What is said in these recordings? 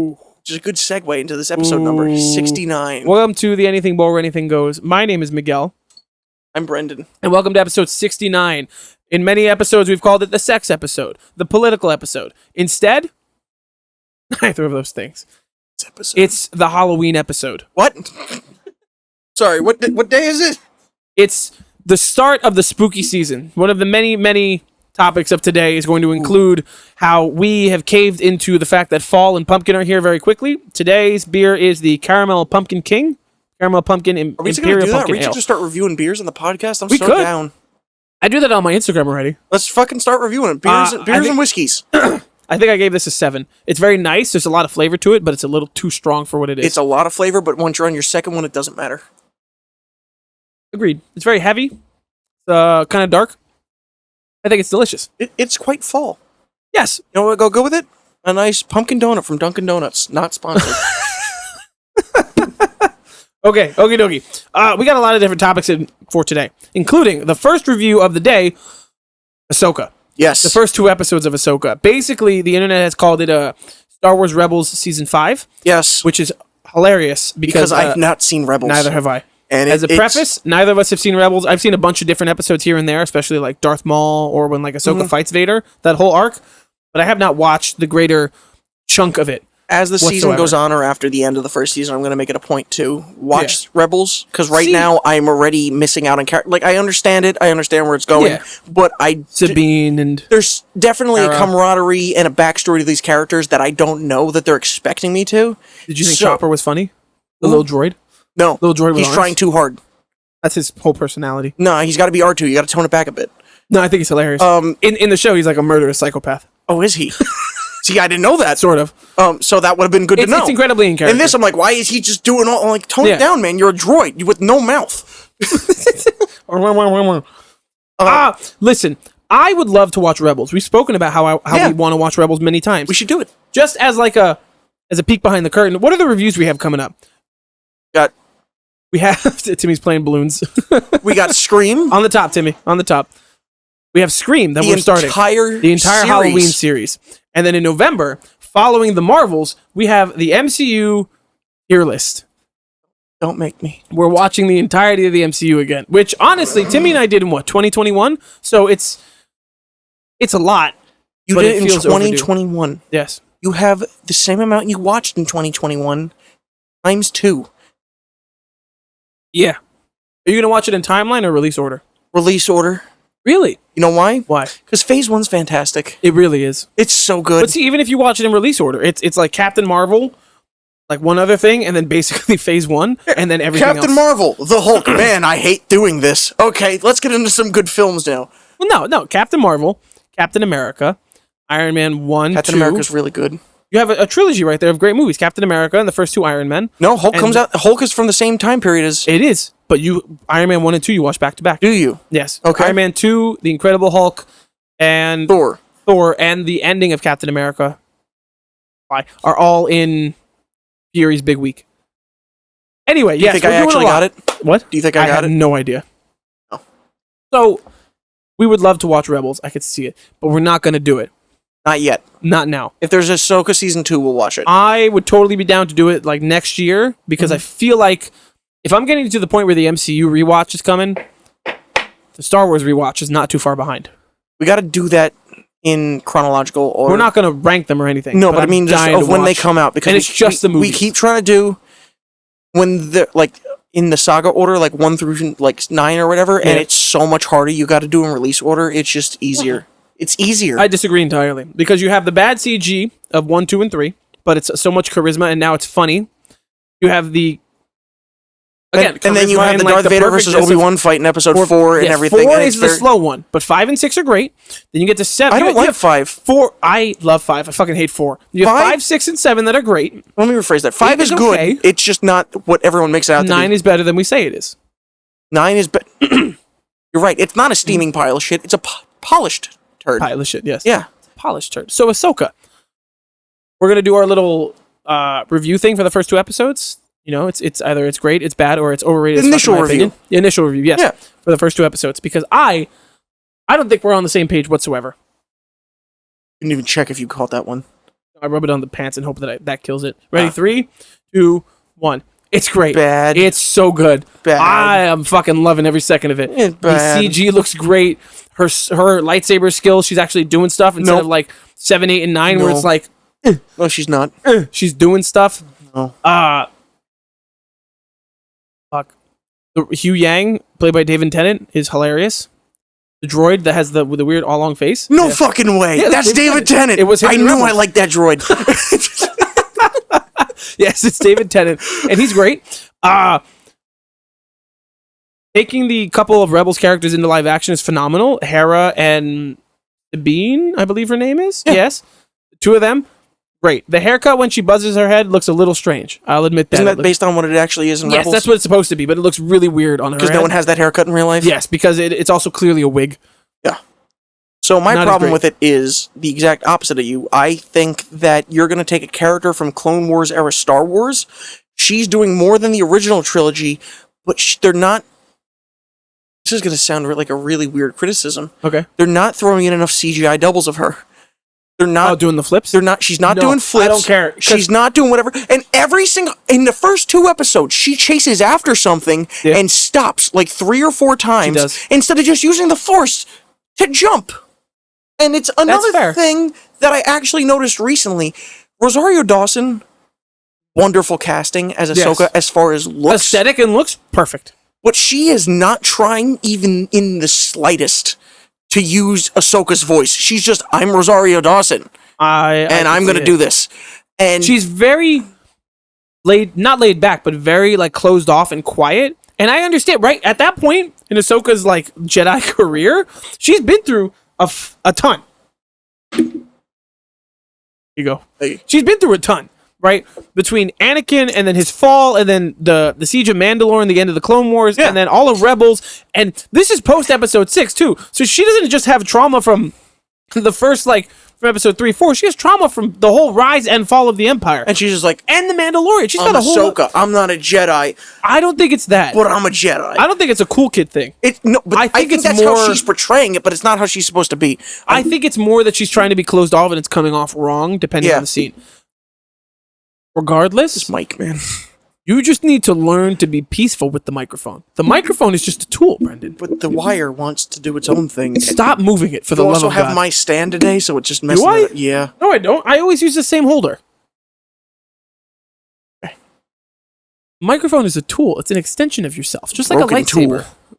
Ooh. Which is a good segue into this episode number 69. Welcome to the Anything But Where Anything Goes. My name is Miguel. I'm Brendan. And welcome to episode 69. In many episodes, we've called it the sex episode, the political episode. Instead, neither of those things. It's the Halloween episode. What? Sorry, what day is it? It's the start of the spooky season. One of the many, many topics of today is going to include how we have caved into the fact that fall and pumpkin are here very quickly. Today's beer is the Caramel Pumpkin King. Caramel Pumpkin Are we Imperial do that? Pumpkin Are we Ale. just start reviewing beers on the podcast? I'm We so could. down. I do that on my Instagram already. Let's fucking start reviewing it. Beers and whiskeys. I think I gave this a 7. It's very nice. There's a lot of flavor to it, but it's a little too strong for what it is. It's a lot of flavor, but once you're on your second one, it doesn't matter. Agreed. It's very heavy. Kind of dark. I think it's delicious. It's quite fall. Yes. You know what? Go with it. A nice pumpkin donut from Dunkin' Donuts. Not sponsored. Okay, okie dokie. We got a lot of different topics for today, including the first review of the day, Ahsoka. Yes. The first 2 episodes of Ahsoka. Basically, the internet has called it Star Wars Rebels Season 5. Yes. Which is hilarious because I've not seen Rebels. Neither have I. And as a preface, neither of us have seen Rebels. I've seen a bunch of different episodes here and there, especially like Darth Maul or when like Ahsoka fights Vader, that whole arc. But I have not watched the greater chunk of it. As the season goes on or after the end of the first season, I'm going to make it a point to watch Rebels. Because now I'm already missing out on character. Like, I understand it. I understand where it's going. Yeah. But Sabine and... There's definitely a camaraderie and a backstory to these characters that I don't know that they're expecting me to. Did you think Chopper was funny? The little droid? No. Little droid was He's trying too hard. That's his whole personality. No, he's got to be R2. You got to tone it back a bit. No, I think he's hilarious. In the show, he's like a murderous psychopath. Oh, is he? See, I didn't know that. Sort of. So that would have been good to know. It's incredibly in character. In this, I'm like, why is he just doing all... I'm like, tone it down, man. You're a droid with no mouth. Listen, I would love to watch Rebels. We've spoken about how we want to watch Rebels many times. We should do it. Just as like a peek behind the curtain. What are the reviews we have coming up? We have... Timmy's playing balloons. We got Scream. On the top, Timmy. On the top. We have Scream that we're starting. The entire Halloween series. And then in November, following the Marvels, we have the MCU tier list. Don't make me. We're watching the entirety of the MCU again. Which, honestly, Timmy and I did in 2021? So it's a lot. You did it in 2021. Overdue. Yes. You have the same amount you watched in 2021 times 2. Yeah. Are you going to watch it in timeline or release order? Release order. Really? You know why? Why? Because Phase 1's fantastic. It really is. It's so good. But see, even if you watch it in release order, it's like Captain Marvel, like one other thing, and then basically Phase 1, and then everything else. Captain Marvel, the Hulk. Man, I hate doing this. Okay, let's get into some good films now. Well, no. Captain Marvel, Captain America, Iron Man 1, Captain 2. America's really good. You have a trilogy right there of great movies. Captain America and the first 2 Iron Men. No, Hulk comes out. Hulk is from the same time period as... It is. But Iron Man 1 and 2, you watch back to back. Do you? Yes. Okay. Iron Man 2, The Incredible Hulk, and... Thor, and the ending of Captain America are all in Fury's big week. Anyway, yes. Do you think I actually got it? What? Do you think I got it? I have no idea. Oh. So, we would love to watch Rebels. I could see it. But we're not going to do it. Not yet. Not now. If there's Ahsoka Season 2, we'll watch it. I would totally be down to do it like next year because I feel like if I'm getting to the point where the MCU rewatch is coming, the Star Wars rewatch is not too far behind. We got to do that in chronological order. We're not going to rank them or anything. No, but I mean just of when they come out. Because it's just the movies. We keep trying to do when they're like in the saga order, like 1 through like 9 or whatever, and it's so much harder. You got to do in release order. It's just easier. It's easier. I disagree entirely because you have the bad CG of 1, 2, and 3, but it's so much charisma and now it's funny. You have the and then you have the Darth Vader versus Obi-Wan fight in episode 4 and everything. 4 is the slow one, but 5 and 6 are great. Then you get to 7. I don't like 5. 4, I love 5. I fucking hate 4. You have 5, 6, and 7 that are great. Let me rephrase that. 5 is good. Okay. It's just not what everyone makes it out to be. 9 is better than we say it is. 9 is better. You're right. It's not a steaming pile of shit. It's a polished turd. Pile of shit, yes. Yeah. It's a polished turd. So Ahsoka. We're going to do our little review thing for the first 2 episodes. You know, it's either it's great, it's bad, or it's overrated. Initial review. The initial review, yes. Yeah. For the first 2 episodes. Because I don't think we're on the same page whatsoever. Didn't even check if you caught that one. I rub it on the pants and hope that that kills it. Ready? 3, 2, 1. It's great. Bad. It's so good. Bad. I am fucking loving every second of it. It's The bad. CG looks great. Her lightsaber skills, she's actually doing stuff instead of like 7, 8, and 9, where No. it's like No, she's not. she's doing stuff. No. Fuck. The Hugh Yang, played by David Tennant, is hilarious. The droid that has the weird all-long face. No fucking way. Yeah, That's David Tennant. It was him I in knew Rebels. I liked that droid. Yes, it's David Tennant, and he's great. Taking the couple of Rebels characters into live action is phenomenal. Hera and Sabine, I believe her name is. Yeah. Yes, two of them. Great. The haircut when she buzzes her head looks a little strange. I'll admit that. Isn't that based on what it actually is in Yes, Rebels? that's what it's supposed to be, but it looks really weird on her. Because no head. one has that haircut in real life? Yes, because it's also clearly a wig. Yeah. So my Not as problem great. with it is the exact opposite of you. I think that you're going to take a character from Clone Wars era Star Wars. She's doing more than the original trilogy, but they're not... This is going to sound like a really weird criticism. Okay. They're not throwing in enough CGI doubles of her. They're not... doing the flips? They're not. She's not No, doing flips. I don't care, 'cause- She's not doing whatever. And every single in the first 2 episodes, she chases after something Yeah. and stops like 3 or 4 times does. instead of just using the Force to jump. And it's another fair. thing that I actually noticed recently. Rosario Dawson, wonderful casting as Ahsoka Yes. as far as looks, Aesthetic and looks perfect. but she is not trying even in the slightest to use Ahsoka's voice. She's just, I'm Rosario Dawson, and I'm going to do this. And She's very not laid back, but very like closed off and quiet. And I understand, right? At that point in Ahsoka's like Jedi career, she's been through a ton. Here you go. Hey. She's been through a ton, right? Between Anakin and then his fall, and then the siege of Mandalore and the end of the Clone Wars, Yeah. and then all of Rebels. And this is post Episode 6 too. So she doesn't just have trauma from the first from Episode 3, 4. She has trauma from the whole rise and fall of the Empire and she's just like, and the Mandalorian. She's I'm got a whole. Ahsoka. I'm not a Jedi, I don't think it's that. but I'm a Jedi. I don't think it's a cool kid thing. But I I think think it's that's more- how she's portraying it, but it's not how she's supposed to be. I think it's more that she's trying to be closed off and it's coming off wrong, depending Yeah. on the scene. Regardless, Mike, man. you just need to learn to be peaceful with the microphone. The microphone is just a tool, Brendan. But the wire wants to do its own thing. Stop moving it for the You love also of have God. my stand today, so it just messes I? it up. Yeah. No, I don't. I always use the same holder. Microphone is a tool. It's an extension of yourself, just like Broken a lightsaber. tool.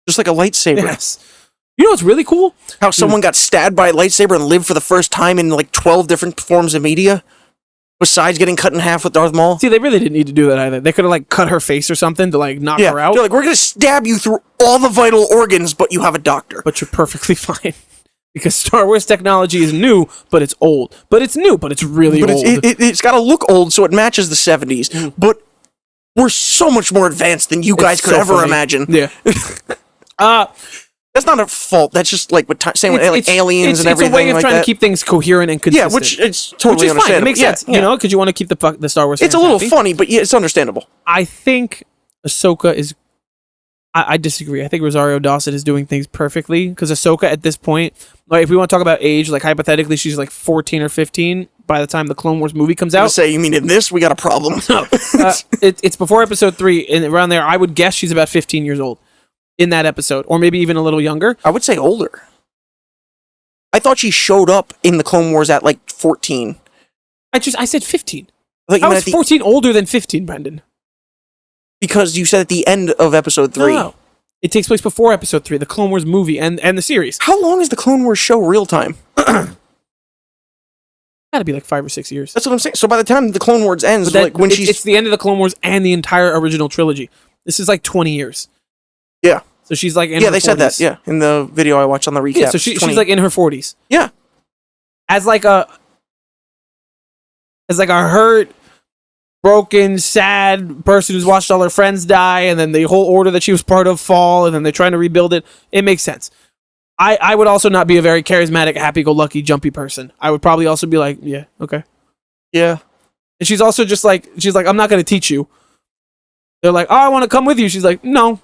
Just like a lightsaber. Yes. You know what's really cool? How someone got stabbed by a lightsaber and lived for the first time in like 12 different forms of media? Besides getting cut in half with Darth Maul? See, they really didn't need to do that either. They could have like cut her face or something to like knock Yeah. her out. They're like, we're going to stab you through all the vital organs, but you have a doctor. But you're perfectly fine. Because Star Wars technology is new, but it's old. But it's new, but it's really But old. it's got to look old so it matches the 70s. But we're so much more advanced than you guys It's could so ever funny. imagine. Yeah. That's not a fault. That's just like same with like aliens and everything It's a way of like trying that. to keep things coherent and Yeah, consistent. which it's totally which is fine. It understandable. makes sense, Yeah. you know, because you want to keep the Star Wars. It's a fans little happy. funny, but yeah, it's understandable. I think Ahsoka is. I disagree. I think Rosario Dawson is doing things perfectly because Ahsoka at this point, like if we want to talk about age, like hypothetically, she's like 14 or 15 by the time the Clone Wars movie comes I out. would say, you mean in this we got a problem? It's before Episode 3, and around there, I would guess she's about 15 years old in that episode, or maybe even a little younger. I would say older. I thought she showed up in the Clone Wars at like 14. I said 15. I thought you I meant was at the, 14 older than 15, Brendan. because you said at the end of Episode 3. No. It takes place before Episode 3, the Clone Wars movie and the series. How long is the Clone Wars show real time? Gotta be like 5 or 6 years. That's what I'm saying. So by the time the Clone Wars ends, But that, like when it's the end of the Clone Wars and the entire original trilogy. This is like 20 years. Yeah. So she's like in Yeah, her they 40s. said that, yeah, in the video I watched on the recap. Yeah, so It's she's 20. like in her 40s. Yeah. As like a hurt, broken, sad person who's watched all her friends die, and then the whole order that she was part of fall, and then they're trying to rebuild it. It makes sense. I would also not be a very charismatic, happy-go-lucky, jumpy person. I would probably also be like, yeah, okay. Yeah. And she's also just like, I'm not going to teach you. They're like, oh, I want to come with you. She's like, no.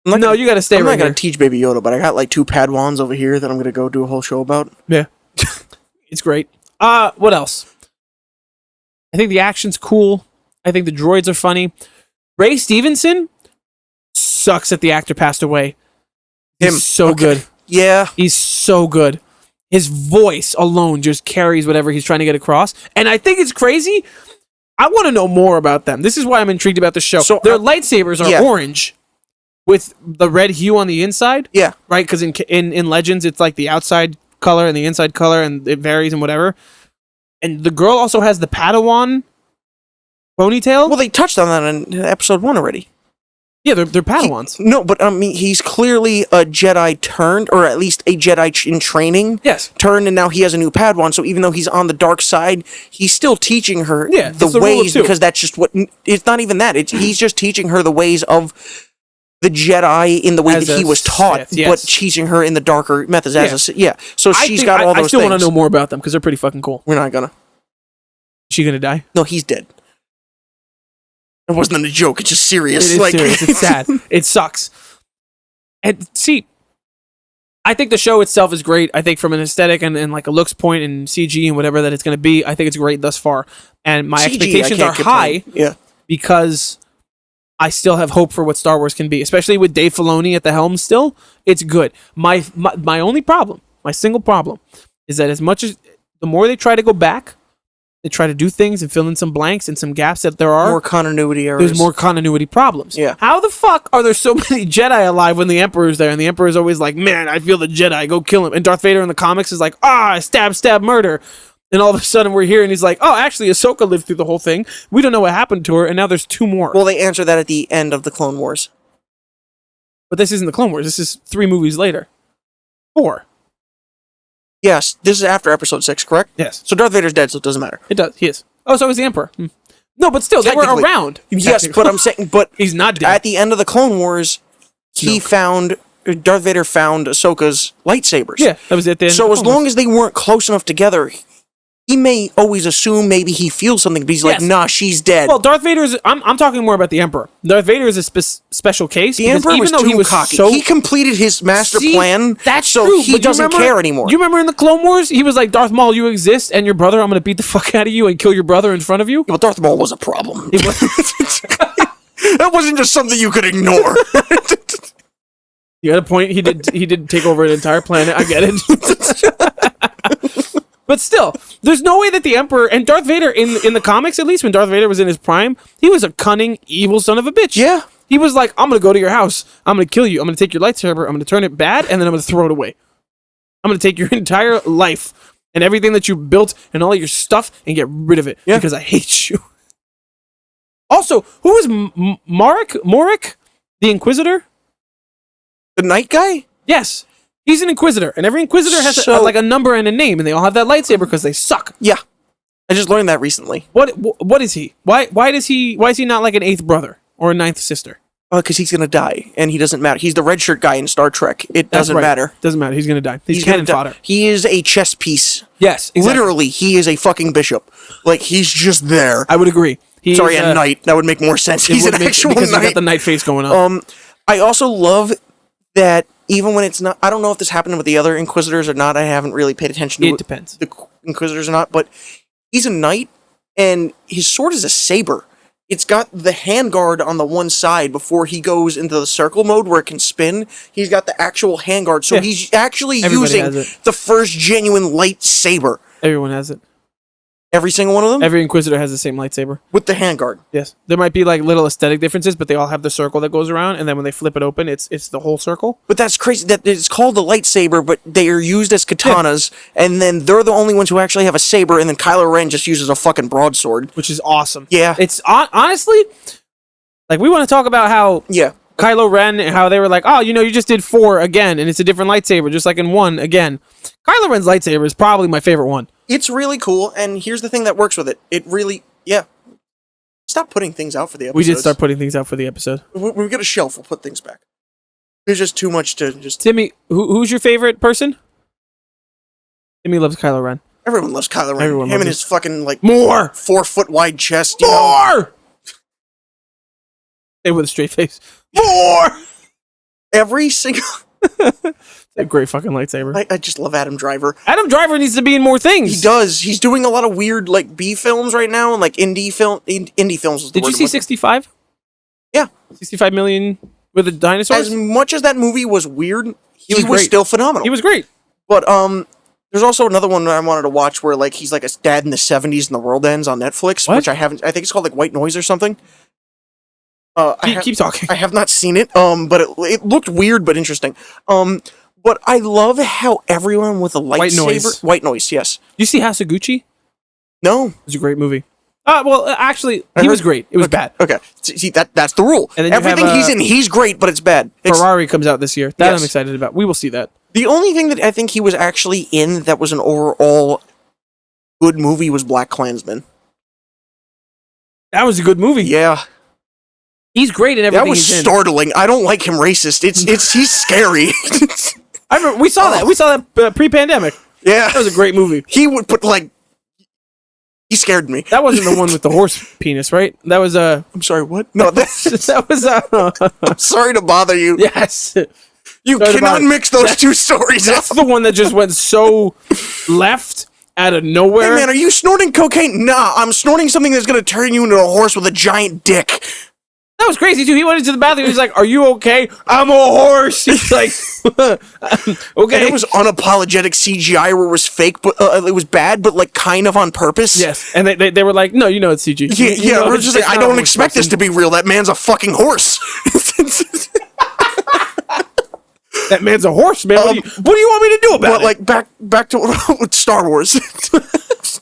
No, you got to stay I'm right not going here. to teach Baby Yoda, but I got like 2 Padwans over here that I'm going to go do a whole show about. Yeah. It's great. What else? I think the action's cool. I think the droids are funny. Ray Stevenson sucks that the actor passed away. He's so good. Yeah. He's so good. His voice alone just carries whatever he's trying to get across. And I think it's crazy. I want to know more about them. This is why I'm intrigued about the show. So their lightsabers are orange with the red hue on the inside. Yeah. Right? Because in Legends, it's like the outside color and the inside color, and it varies and whatever. And the girl also has the Padawan ponytail. Well, they touched on that in episode 1 already. Yeah, they're Padawans. No, but I mean, he's clearly a Jedi turned, or at least a Jedi in training. Yes. Turned, and now he has a new Padawan. So even though he's on the dark side, he's still teaching her the ways, because that's just what. It's not even that. He's just teaching her the ways of the Jedi in the way that he was taught, Sith, but teaching her in the darker methods. So she's got all those things. I still want to know more about them because they're pretty fucking cool. We're not gonna. Is she gonna die? No, he's dead. It wasn't a joke. It's just serious. It is serious. It's sad. It sucks. And see, I think the show itself is great. I think from an aesthetic and like a looks point and CG and whatever that it's going to be, I think it's great thus far. And my expectations are high because I still have hope for what Star Wars can be, especially with Dave Filoni at the helm still. It's good. My only problem, my single problem, is that as much as the more they try to go back, they try to do things and fill in some blanks and some gaps that there are. More continuity errors. There's more continuity problems. Yeah. How the fuck are there so many Jedi alive when the Emperor's there? And the Emperor's always like, man, I feel the Jedi, go kill him. And Darth Vader in the comics is like, stab, murder. And all of a sudden we're here and he's like, oh, actually, Ahsoka lived through the whole thing. We don't know what happened to her. And now there's 2 more. Well, they answer that at the end of the Clone Wars. But this isn't the Clone Wars. This is 3 movies later. 4. Yes, this is after episode 6, correct? Yes. So Darth Vader's dead, so it doesn't matter. It does. He is. Oh, so is the Emperor. No, but still, they were around. Yes, but I'm saying, but he's not dead. At the end of the Clone Wars, Darth Vader found Ahsoka's lightsabers. Yeah, that was at the end. So as long as they weren't close enough together, he may always assume maybe he feels something, but he's like, nah, she's dead. Well, Darth Vader is... I'm talking more about the Emperor. Darth Vader is a special case. The Emperor was too cocky. He completed his master plan, that's so true, he doesn't care anymore. Do you remember in the Clone Wars? He was like, Darth Maul, you exist, and your brother, I'm going to beat the fuck out of you and kill your brother in front of you. Well, Darth Maul was a problem. That wasn't just something you could ignore. You had a point. He did take over an entire planet. I get it. But still, there's no way that the Emperor and Darth Vader in the comics, at least when Darth Vader was in his prime, he was a cunning, evil son of a bitch. Yeah. He was like, I'm going to go to your house. I'm going to kill you. I'm going to take your lightsaber. I'm going to turn it bad, and then I'm going to throw it away. I'm going to take your entire life and everything that you built and all your stuff and get rid of it because I hate you. Also, who is Morik, the Inquisitor? The Night guy? Yes. He's an Inquisitor, and every Inquisitor has like a number and a name, and they all have that lightsaber because they suck. Yeah, I just learned that recently. What is he? Why is he not like an 8th brother or a 9th sister? Because he's gonna die, and he doesn't matter. He's the red shirt guy in Star Trek. It doesn't matter. Doesn't matter. He's gonna die. He's cannon fodder. He is a chess piece. Yes, exactly. Literally, he is a fucking bishop. Like he's just there. I would agree. Sorry, a knight. That would make more sense. He's an actual because knight. He's got the knight face going on. I also love that. Even when it's not, I don't know if this happened with the other Inquisitors or not. I haven't really paid attention to it. Depends. The Inquisitors or not, but he's a knight, and his sword is a saber. It's got the handguard on the one side before he goes into the circle mode where it can spin. He's got the actual handguard, so he's actually using the first genuine lightsaber. Everyone has it. Every single one of them? Every Inquisitor has the same lightsaber. With the handguard. Yes. There might be like little aesthetic differences, but they all have the circle that goes around, and then when they flip it open, it's the whole circle. But that's crazy that it's called the lightsaber, but they are used as katanas, and then they're the only ones who actually have a saber, and then Kylo Ren just uses a fucking broadsword. Which is awesome. Yeah. It's honestly, like, we want to talk about how Kylo Ren, and how they were like, oh, you just did 4 again, and it's a different lightsaber, just like in 1 again. Kylo Ren's lightsaber is probably my favorite one. It's really cool, and here's the thing that works with it. It really, Stop putting things out for the episode. We did start putting things out for the episode. We've got a shelf. We'll put things back. There's just too much to just... Timmy, who's your favorite person? Timmy loves Kylo Ren. Everyone loves Kylo Ren. Everyone Him loves and his fucking, like... More! 4-foot wide chest, More! Say with a straight face. More! Every single... A great fucking lightsaber. I just love Adam Driver. Adam Driver needs to be in more things. He does. He's doing a lot of weird like B films right now, and like indie films. Is the Did word you see I'm looking- 65? Yeah. 65 million with the dinosaurs? As much as that movie was weird, he was great. still phenomenal. He was great. But there's also another one that I wanted to watch where like he's like a dad in the 70s and the world ends on Netflix, What? which I haven't. I think it's called like White Noise or something. Keep talking. I have not seen it. But it looked weird but interesting. But I love how everyone with a lightsaber. White Noise, yes. You see Hasaguchi? No. It was a great movie. Well, actually, he was great. It was bad. Okay. See, that's the rule. And then you everything have, he's in, he's great, but it's bad. Ferrari comes out this year. That Yes. I'm excited about. We will see that. The only thing that I think he was actually in that was an overall good movie was Black Klansman. That was a good movie. Yeah. He's great in everything That was he's in. startling. I don't like him racist. He's scary. I remember, we saw that. We saw that pre-pandemic. Yeah. That was a great movie. He would put like he scared me. That wasn't the one with the horse penis, right? That was I'm sorry, what? No, that was I'm sorry to bother you. yes. You Sorry cannot about it. mix those two stories That's up. the one that just went so left out of Hey nowhere. man, are you snorting cocaine? Nah, I'm snorting something that's gonna turn you into a horse with a giant dick. That was crazy too. He went into the bathroom. He's like, "Are you okay? I'm a horse." He's like, "Okay." And it was unapologetic CGI where it was fake, but it was bad, but like kind of on purpose. Yes, and they were like, "No, you know it's CG." Yeah, You yeah. know We're it's just like, I not a don't horse expect this person. to be real. That man's a fucking horse. That man's a horse, man. What do you want me to do about But it? like back to Star Wars.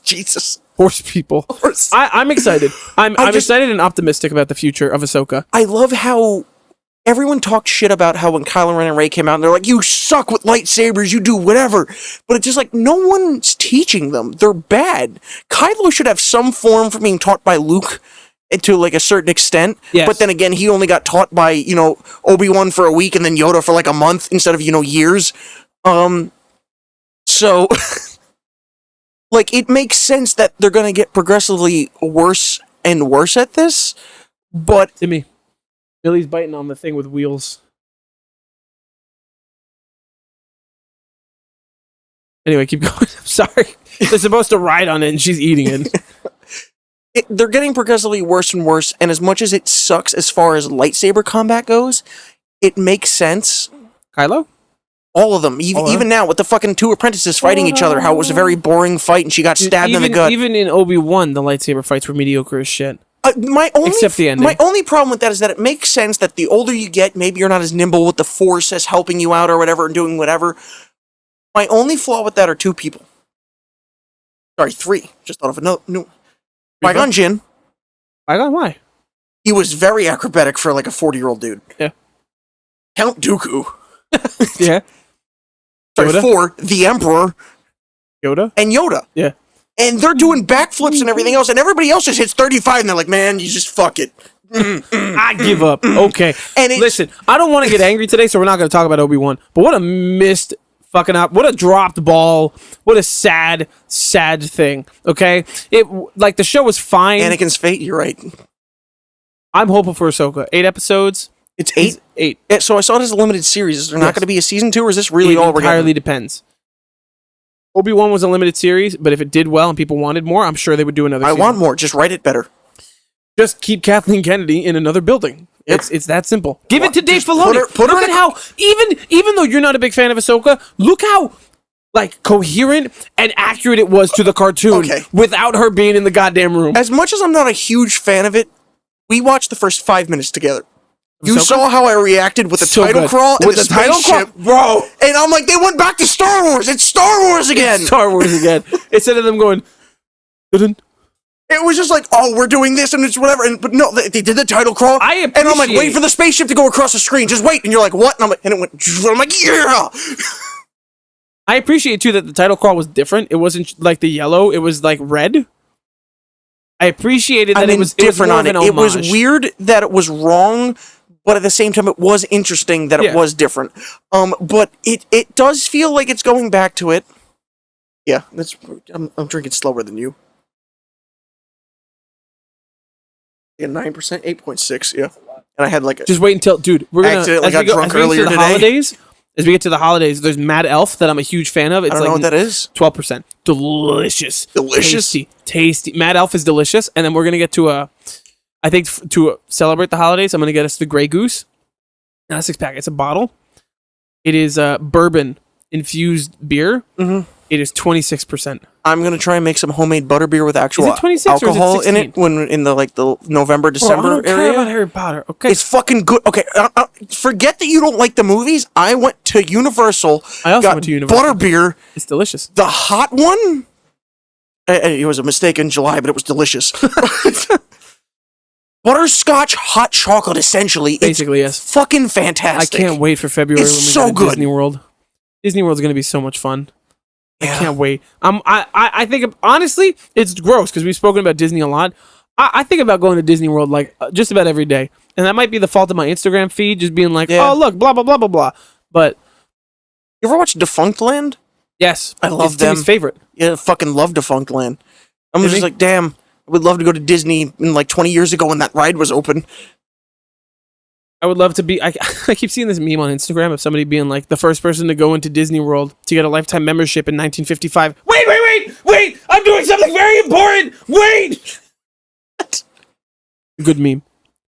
Jesus. Horse people. Horse. I'm excited. I'm just- excited and optimistic about the future of Ahsoka. I love how everyone talked shit about how when Kylo Ren and Rey came out, and they're like, you suck with lightsabers, you do whatever. But it's just like, no one's teaching them. They're bad. Kylo should have some form for being taught by Luke to like a certain extent. Yes. But then again, he only got taught by, Obi-Wan for a week and then Yoda for like a month instead of, years. So... like, it makes sense that they're going to get progressively worse and worse at this, but... Timmy, Billy's biting on the thing with wheels. Anyway, keep going. I'm sorry. They're supposed to ride on it, and she's eating it. They're getting progressively worse and worse, and as much as it sucks as far as lightsaber combat goes, it makes sense. Kylo? All of them. Even now, with the fucking two apprentices fighting each other, how it was a very boring fight, and she got stabbed in the gut. Even in Obi-Wan, the lightsaber fights were mediocre as shit. Except the ending. My only problem with that is that it makes sense that the older you get, maybe you're not as nimble with the Force as helping you out or whatever and doing whatever. My only flaw with that are two people. Sorry, three. Just thought of another new. Qui-Gon Jinn. Qui-Gon, why? He was very acrobatic for like a 40-year-old dude. Yeah. Count Dooku. Yeah. Sorry, Yoda? 4, the Emperor, Yoda? and Yoda. Yeah. And they're doing backflips and everything else, and everybody else just hits 35, and they're like, man, you just fuck it. I give up. Okay. And Listen, I don't want to get angry today, so we're not going to talk about Obi-Wan. But what a missed fucking up. What a dropped ball. What a sad, sad thing. Okay? The show was fine. Anakin's fate, you're right. I'm hopeful for Ahsoka. 8 episodes. It's 8? 8. Yeah, so I saw it as a limited series. Is there not Yes. going to be a season 2, or is this really It all we're entirely getting? depends. Obi-Wan was a limited series, but if it did well and people wanted more, I'm sure they would do another I season. want more. Just write it better. Just keep Kathleen Kennedy in another building. Yep. It's that simple. Give it to Dave Just Filoni. put her Look in at how even though you're not a big fan of Ahsoka, look how coherent and accurate it was to the cartoon Okay. without her being in the goddamn room. As much as I'm not a huge fan of it, we watched the first 5 minutes together. You Ahsoka? saw how I reacted with the So title good. crawl and With the the title spaceship. crawl, bro. And I'm like, they went back to Star Wars. It's Star Wars again. Star Wars again. Instead of them going, "Dun-dun." It was just like, oh, we're doing this and it's whatever. But no, they did the title crawl. I and I'm like, wait appreciate- for the spaceship to go across the screen. Just wait. And you're like, what? And I'm like, and it went. I'm like, yeah. I appreciate too that the title crawl was different. It wasn't like the yellow; it was like red. I appreciated that it was different more on of it. an It was homage. weird that it was wrong, but at the same time, it was interesting that Yeah. it was different. But it does feel like it's going back to it. Yeah, I'm drinking slower than you. Yeah, 9%, 8.6. Yeah, and I had like Just wait until, dude. We're gonna Accidentally as got we go, drunk as we get to earlier the today. holidays. As we get to the holidays, there's Mad Elf that I'm a huge fan of. It's I don't know what that is. 12%. Delicious. Delicious? Tasty. Mad Elf is delicious. And then we're going to get to I think to celebrate the holidays, I'm going to get us the Grey Goose. Not a 6-pack. It's a bottle. It is bourbon infused beer. Mm-hmm. It is 26%. I'm gonna try and make some homemade butterbeer with actual Is it 26 or is it alcohol in 16? it when in the November I December don't care area. about Harry Potter. Okay. It's fucking good. Okay, forget that you don't like the movies. I went to Universal. I also got went to Universal. Butterbeer, It's delicious. the hot one. It was a mistake in July, but it was delicious. Butterscotch hot chocolate, essentially. Basically, it's yes. fucking fantastic. I can't wait for February It's when we so go to good. Disney World. Disney World's going to be so much fun. Yeah. I can't wait. I think, honestly, it's gross because we've spoken about Disney a lot. I think about going to Disney World like just about every day. And that might be the fault of my Instagram feed, just being like, Yeah. oh, look, blah, blah, blah, blah, blah. But You ever watch Defunct Land? yes, I love it's Timmy's them. favorite. Yeah, I fucking love Defunct Land. I'm Timmy? just like, damn, I would love to go to Disney in like 20 years ago when that ride was open. I would love to be. I keep seeing this meme on Instagram of somebody being like the first person to go into Disney World to get a lifetime membership in 1955. Wait! I'm doing something very important. Wait. Good meme.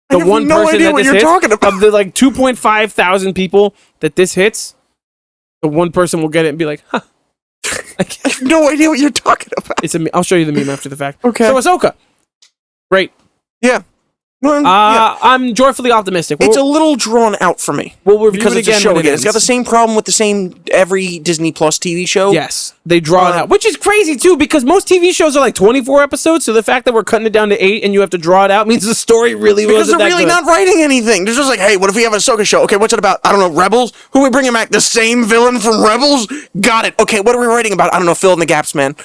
I have no idea what you're talking about. Of the like 2.5 thousand people that this hits, the one person will get it and be like, huh. I have no idea what you're talking about. I'll show you the meme after the fact. Okay. So Ahsoka, great. Yeah. Well, yeah. I'm joyfully optimistic. It's a little drawn out for me. We'll review because it it's a again show when it again. It's got the ends. same problem with the same every Disney Plus TV show. Yes, they draw it out, which is crazy too, because most TV shows are like 24 episodes. So the fact that we're cutting it down to 8 and you have to draw it out means the story really Because wasn't they're that really good. not writing anything. They're just like, hey, what if we have a Ahsoka show? Okay, what's it about? I don't know, Rebels? Who are we bringing back? The same villain from Rebels? Got it. Okay, what are we writing about? I don't know, fill in the gaps, man.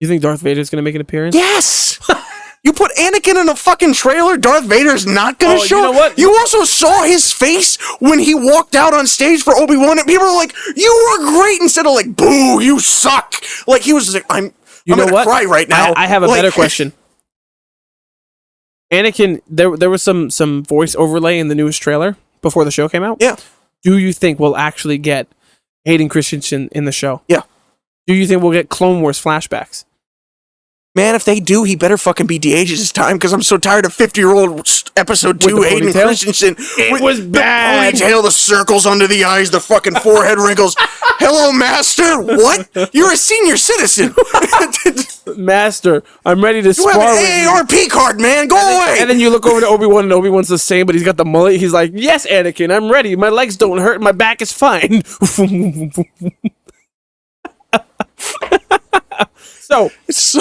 You think Darth Vader's gonna make an appearance? Yes! You put Anakin in a fucking trailer, Darth Vader's not gonna show you know what? You also saw his face when he walked out on stage for Obi-Wan, and people were like, you were great, instead of like, boo, you suck. Like, he was just like, I'm gonna cry right now. I have a Like- better question. Anakin, there was some voice overlay in the newest trailer before the show came out. Yeah. Do you think we'll actually get Hayden Christensen in the show? Yeah. Do you think we'll get Clone Wars flashbacks? Man, if they do, he better fucking be de-aged this time, because I'm so tired of 50-year-old episode 2 the Hayden ponytail? Christensen. It with was the bad. ponytail, the circles under the eyes, the fucking forehead wrinkles. Hello, master. What? You're a senior citizen. Master, I'm ready to You spar have with an you. AARP card, man. Go away. And then you look over to Obi-Wan, and Obi-Wan's the same, but he's got the mullet. He's like, yes, Anakin, I'm ready. My legs don't hurt. My back is fine. So, It's so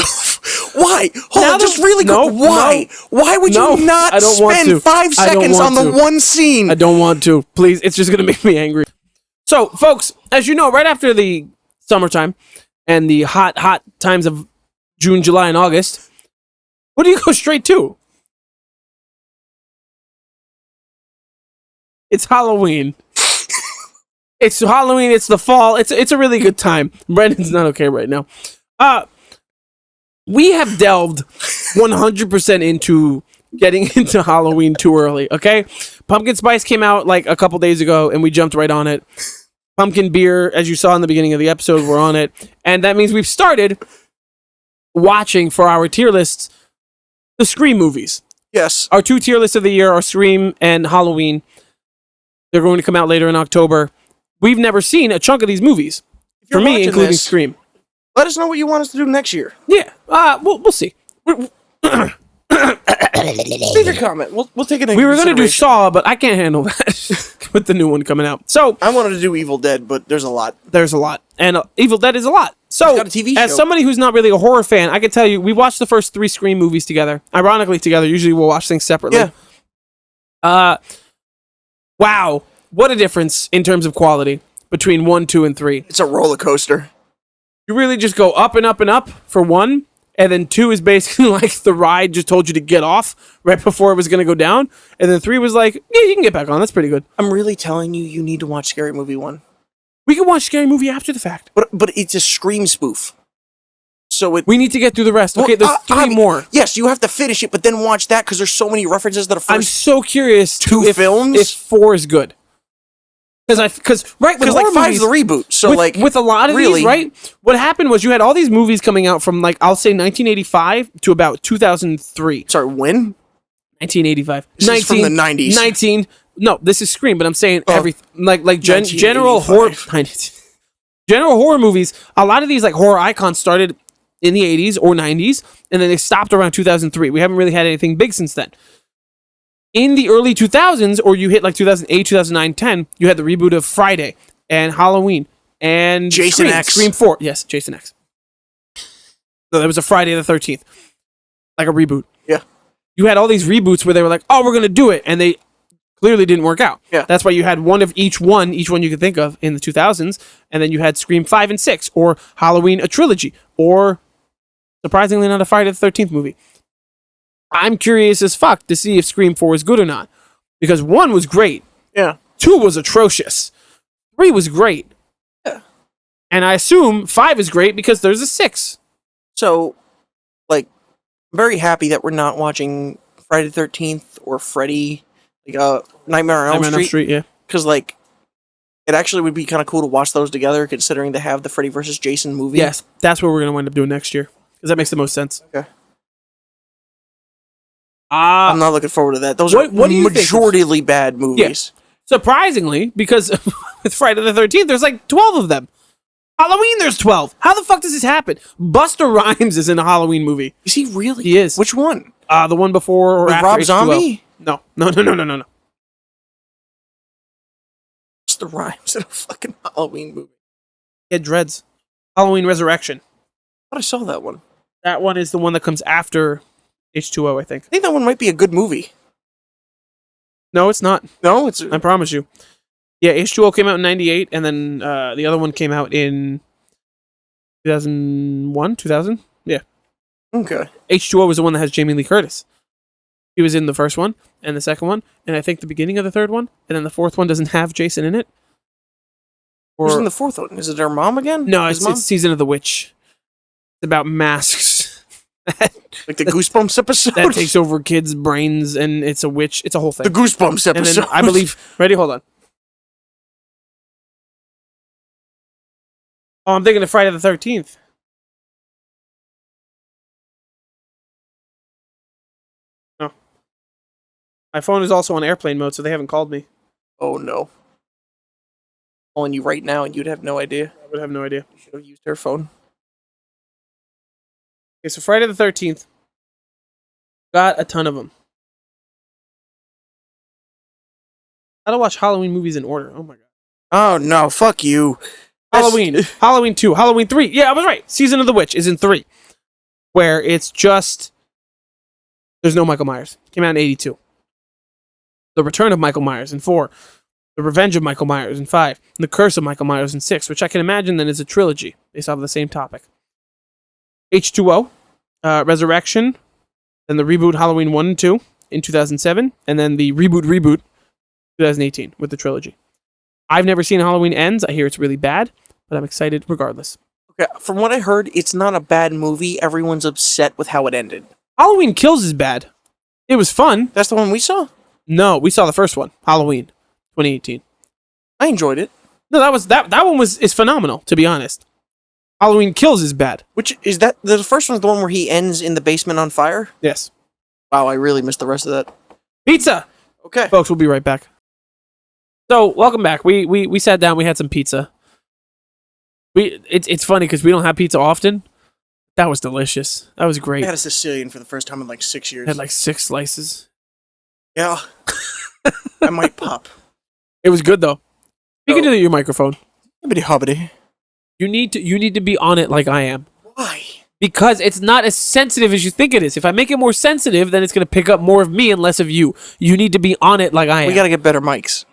why? Hold Now on, just the- really no, quick. Why? Why would no, you not I don't want to. spend 5 I don't seconds on want the to. one scene? I don't want to. Please, it's just going to make me angry. So, folks, as you know, right after the summertime and the hot times of June, July, and August, what do you go straight to? It's Halloween. It's Halloween. It's the fall. It's a really good time. Brendan's not okay right now. We have delved 100% into getting into Halloween too early, okay? Pumpkin Spice came out like a couple days ago, and we jumped right on it. Pumpkin beer, as you saw in the beginning of the episode, we're on it. And that means we've started watching for our tier lists the Scream movies. Yes. Our 2 tier lists of the year are Scream and Halloween. They're going to come out later in October. We've never seen a chunk of these movies. If you're For me, watching including this, Scream. let us know what you want us to do next year. Yeah, we'll see. Leave a comment. We'll take it into We were going to do consideration. Saw, but I can't handle that with the new one coming out. So, I wanted to do Evil Dead, but there's a lot. there's a lot. And Evil Dead is a lot. So, It's got a TV as show. somebody who's not really a horror fan, I can tell you, we watched the first 3 Scream movies together. Ironically, together. Usually we'll watch things separately. Yeah. Wow. What a difference in terms of quality between 1, 2, and 3. It's a roller coaster. You really just go up and up and up for 1, and then 2 is basically like the ride just told you to get off right before it was going to go down, and then 3 was like, yeah, you can get back on. That's pretty good. I'm really telling you, you need to watch Scary Movie 1. We can watch Scary Movie after the fact. But it's a Scream spoof. So it... We need to get through the rest. Okay, there's 3 more. Yes, you have to finish it, but then watch that, because there's so many references to the I'm first... so curious 2 if films? if 4 is good. Because right, with Because like horror five's movies, the reboot. So with a lot of really, these, right? What happened was you had all these movies coming out from like I'll say 1985 to about 2003. Sorry, when? 1985. This is from the 90s. 19. No, this is Scream, but I'm saying everything like general 1985. general horror movies. A lot of these like horror icons started in the 80s or 90s, and then they stopped around 2003. We haven't really had anything big since then. In the early 2000s, or you hit like 2008, 2009, 10, you had the reboot of Friday and Halloween and Jason Scream, X. Scream 4. Yes, Jason X. So there was a Friday the 13th, like a reboot. Yeah. You had all these reboots where they were like, oh, we're going to do it. And they clearly didn't work out. Yeah. That's why you had one of each one you could think of in the 2000s. And then you had Scream 5 and 6, or Halloween, a trilogy, or surprisingly not a Friday the 13th movie. I'm curious as fuck to see if Scream 4 is good or not. Because 1 was great. Yeah. 2 was atrocious. 3 was great. Yeah. And I assume 5 is great because there's a 6. So, like, I'm very happy that we're not watching Friday the 13th or Freddy, like, Nightmare on Elm Street. Yeah. Because, like, it actually would be kind of cool to watch those together, considering they have the Freddy vs. Jason movie. Yes, that's what we're going to wind up doing next year. Because that makes the most sense. Okay. I'm not looking forward to that. Those are what do you think? majorly bad movies. Surprisingly, because with Friday the 13th, there's like 12 of them. Halloween, there's 12. How the fuck does this happen? Busta Rhymes is in a Halloween movie. Is he really? He is. Which one? The one before or With after Rob H2O. Zombie? No. What's the rhymes in a fucking Halloween movie? He had dreads. Halloween Resurrection. I thought I saw that one. That one is the one that comes after H2O, I think. I think that one might be a good movie. No, it's not. No, it's I promise you. Yeah, H2O came out in 98, and then the other one came out in 2001, 2000? Yeah. okay. H2O was the one that has Jamie Lee Curtis. He was in the first one, and the second one, and I think the beginning of the third one, and then the fourth one doesn't have Jason in it. Who's in the fourth one? Is it her mom again? No, His it's mom? Season of the Witch. It's about masks. Like the Goosebumps episode? That takes over kids' brains, and it's a witch. It's a whole thing. The Goosebumps And episode. then I believe... Ready? Hold on. Oh, I'm thinking of Friday the 13th. No. My phone is also on airplane mode, so they haven't called me. Oh, no. Calling you right now, and you'd have no idea. I would have no idea. You should have used her phone. Okay, so Friday the 13th. Got a ton of them. How to watch Halloween movies in order. Oh my god. Oh, no. Fuck you. Halloween. Halloween 2. Halloween 3. Yeah, I was right. Season of the Witch is in 3. Where it's just... There's no Michael Myers. Came out in 82. The Return of Michael Myers in 4. The Revenge of Michael Myers in 5. And The Curse of Michael Myers in 6. Which I can imagine then is a trilogy based off of the same topic. H2O. Resurrection. Then the reboot Halloween 1 and 2 in 2007. And then the reboot 2018 with the trilogy. I've never seen Halloween Ends. I hear it's really bad, but I'm excited regardless. Okay, from what I heard, it's not a bad movie. Everyone's upset with how it ended. Halloween Kills is bad. It was fun. That's the one we saw? No, we saw the first one, Halloween 2018. I enjoyed it. No, that one is phenomenal, to be honest. Halloween Kills is bad. Which is that the first one's the one where he ends in the basement on fire? Yes. Wow, I really missed the rest of that. Pizza! Okay. Folks, we'll be right back. So, welcome back. We sat down, we had some pizza. It's funny because we don't have pizza often. That was delicious. That was great. I had a Sicilian for the first time in like 6 years. Had like 6 slices. Yeah. I might pop. It was good though. Speaking to your microphone. Hibbity hobbity. You need to be on it like I am. Why? Because it's not as sensitive as you think it is. If I make it more sensitive, then it's going to pick up more of me and less of you. You need to be on it like I am. We gotta get better mics.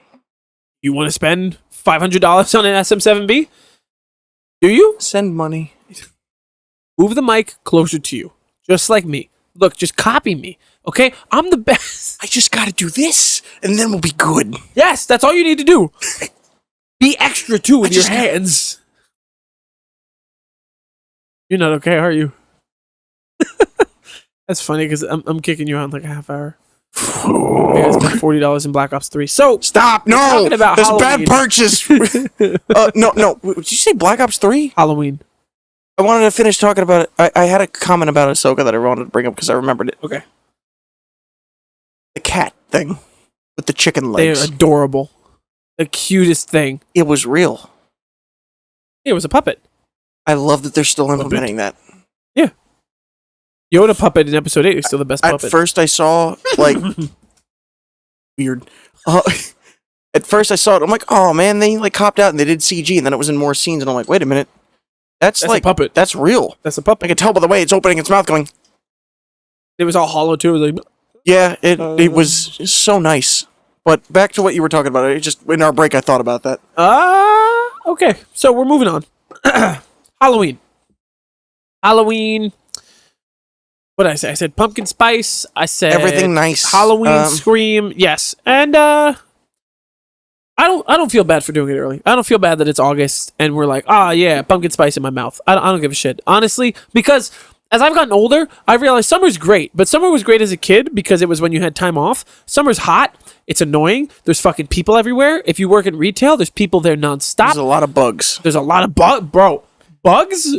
You want to spend $500 on an SM7B? Do you? Send money. Move the mic closer to you. Just like me. Look, just copy me. Okay? I'm the best. I just gotta do this, and then we'll be good. Yes, that's all you need to do. Be extra too with your hands. You're not okay, are you? That's funny because I'm kicking you out in like a half hour. Maybe I spent $40 in Black Ops 3. So Stop! No, talking about that's a Halloween. bad purchase. No. Did you say Black Ops 3? Halloween. I wanted to finish talking about it. I had a comment about Ahsoka that I wanted to bring up because I remembered it. Okay. The cat thing with the chicken They're legs. adorable. The cutest thing. It was real. It was a puppet. I love that they're still implementing that. Yoda puppet in episode 8 is still the best puppet. At first, I saw like weird. At first, I saw it. I'm like, oh man, they like copped out and they did CG, and then it was in more scenes, and I'm like, wait a minute, that's like a puppet. That's real. That's a I puppet. can tell by the way it's opening its mouth, going. It was all hollow too. It was like, Yeah, it was so nice. But back to what you were talking about. It just in our break, I thought about that. Okay. So we're moving on. Halloween. What did I say? I said pumpkin spice. I said Everything nice. Halloween scream. Yes, and I don't feel bad for doing it early. I don't feel bad that it's August and we're like, yeah, pumpkin spice in my mouth. I don't give a shit, honestly, because as I've gotten older, I realized summer's great, but summer was great as a kid because it was when you had time off. Summer's hot. It's annoying. There's fucking people everywhere. If you work in retail, there's people there nonstop. There's a lot of bugs. There's a lot of bugs.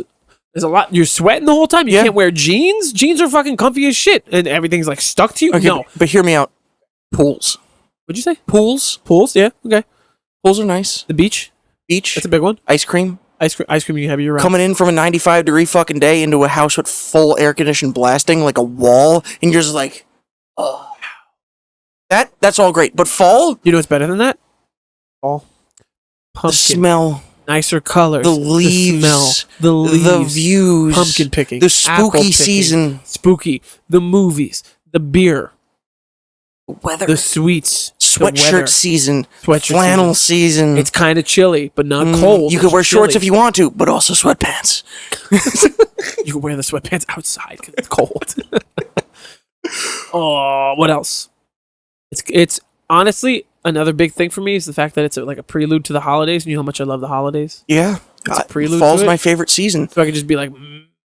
There's a lot. You're sweating the whole time. You can't wear jeans. Jeans are fucking comfy as shit, and everything's like stuck to you. Okay, No, but hear me out. Pools. what'd you say? Pools. Pools? Yeah. Okay. Pools are nice. The beach. Beach. That's a big one. Ice cream. Ice cream. You have year round. Coming in from a 95-degree fucking day into a house with full air conditioned blasting, like a wall, and you're just like, oh. That's all great. But fall, You know what's better than that? Fall. the Pumpkin. smell, Nicer colors. the leaves, The smell. The leaves. the views, Pumpkin picking. the apple spooky picking, season, Spooky. The movies. The beer. the weather, The sweets. the weather, sweatshirt season, Sweatshirt flannel season. It's kind of chilly, but not cold. You It's could wear shorts if chilly. you want to, but also sweatpants. You can wear the sweatpants outside because it's cold. Oh, what else? It's honestly another big thing for me is the fact that it's like a prelude to the holidays, and you know how much I love the holidays. Yeah, It's a prelude fall's to it. my favorite season. So I could just be like,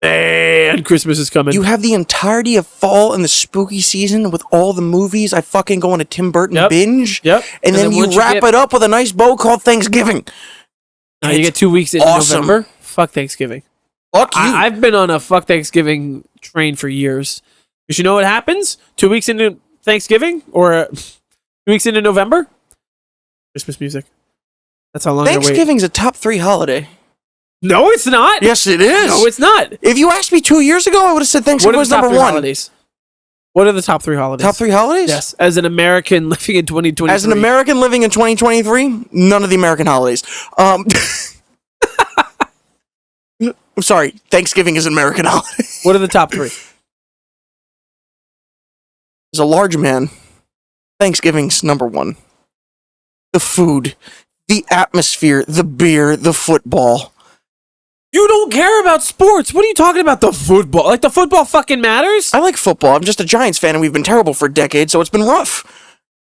man, Christmas is coming. You have the entirety of fall and the spooky season with all the movies. I fucking go on a Tim Burton Yep. binge. Yep. And then you once wrap get- it up with a nice bow called Thanksgiving. Now you get 2 weeks in awesome. November. Fuck Thanksgiving. Fuck you. I've been on a fuck Thanksgiving train for years. Because you know what happens? 2 weeks into Thanksgiving or 2 weeks into November? Christmas music. That's how long I wait. Thanksgiving's a top 3 holiday. No, it's not. Yes, it is. No, it's not. If you asked me 2 years ago, I would have said What Thanksgiving are the was top number 3 one. holidays? What are the top 3 holidays? Top 3 holidays? Yes. As an American living in 2023. As an American living in 2023, none of the American holidays. I'm sorry, Thanksgiving is an American holiday. What are the top 3? As a large man, Thanksgiving's number 1. The food, the atmosphere, the beer, the football. You don't care about sports. What are you talking about? The football. Like the football fucking matters? I like football. I'm just a Giants fan, and we've been terrible for decades, so it's been rough.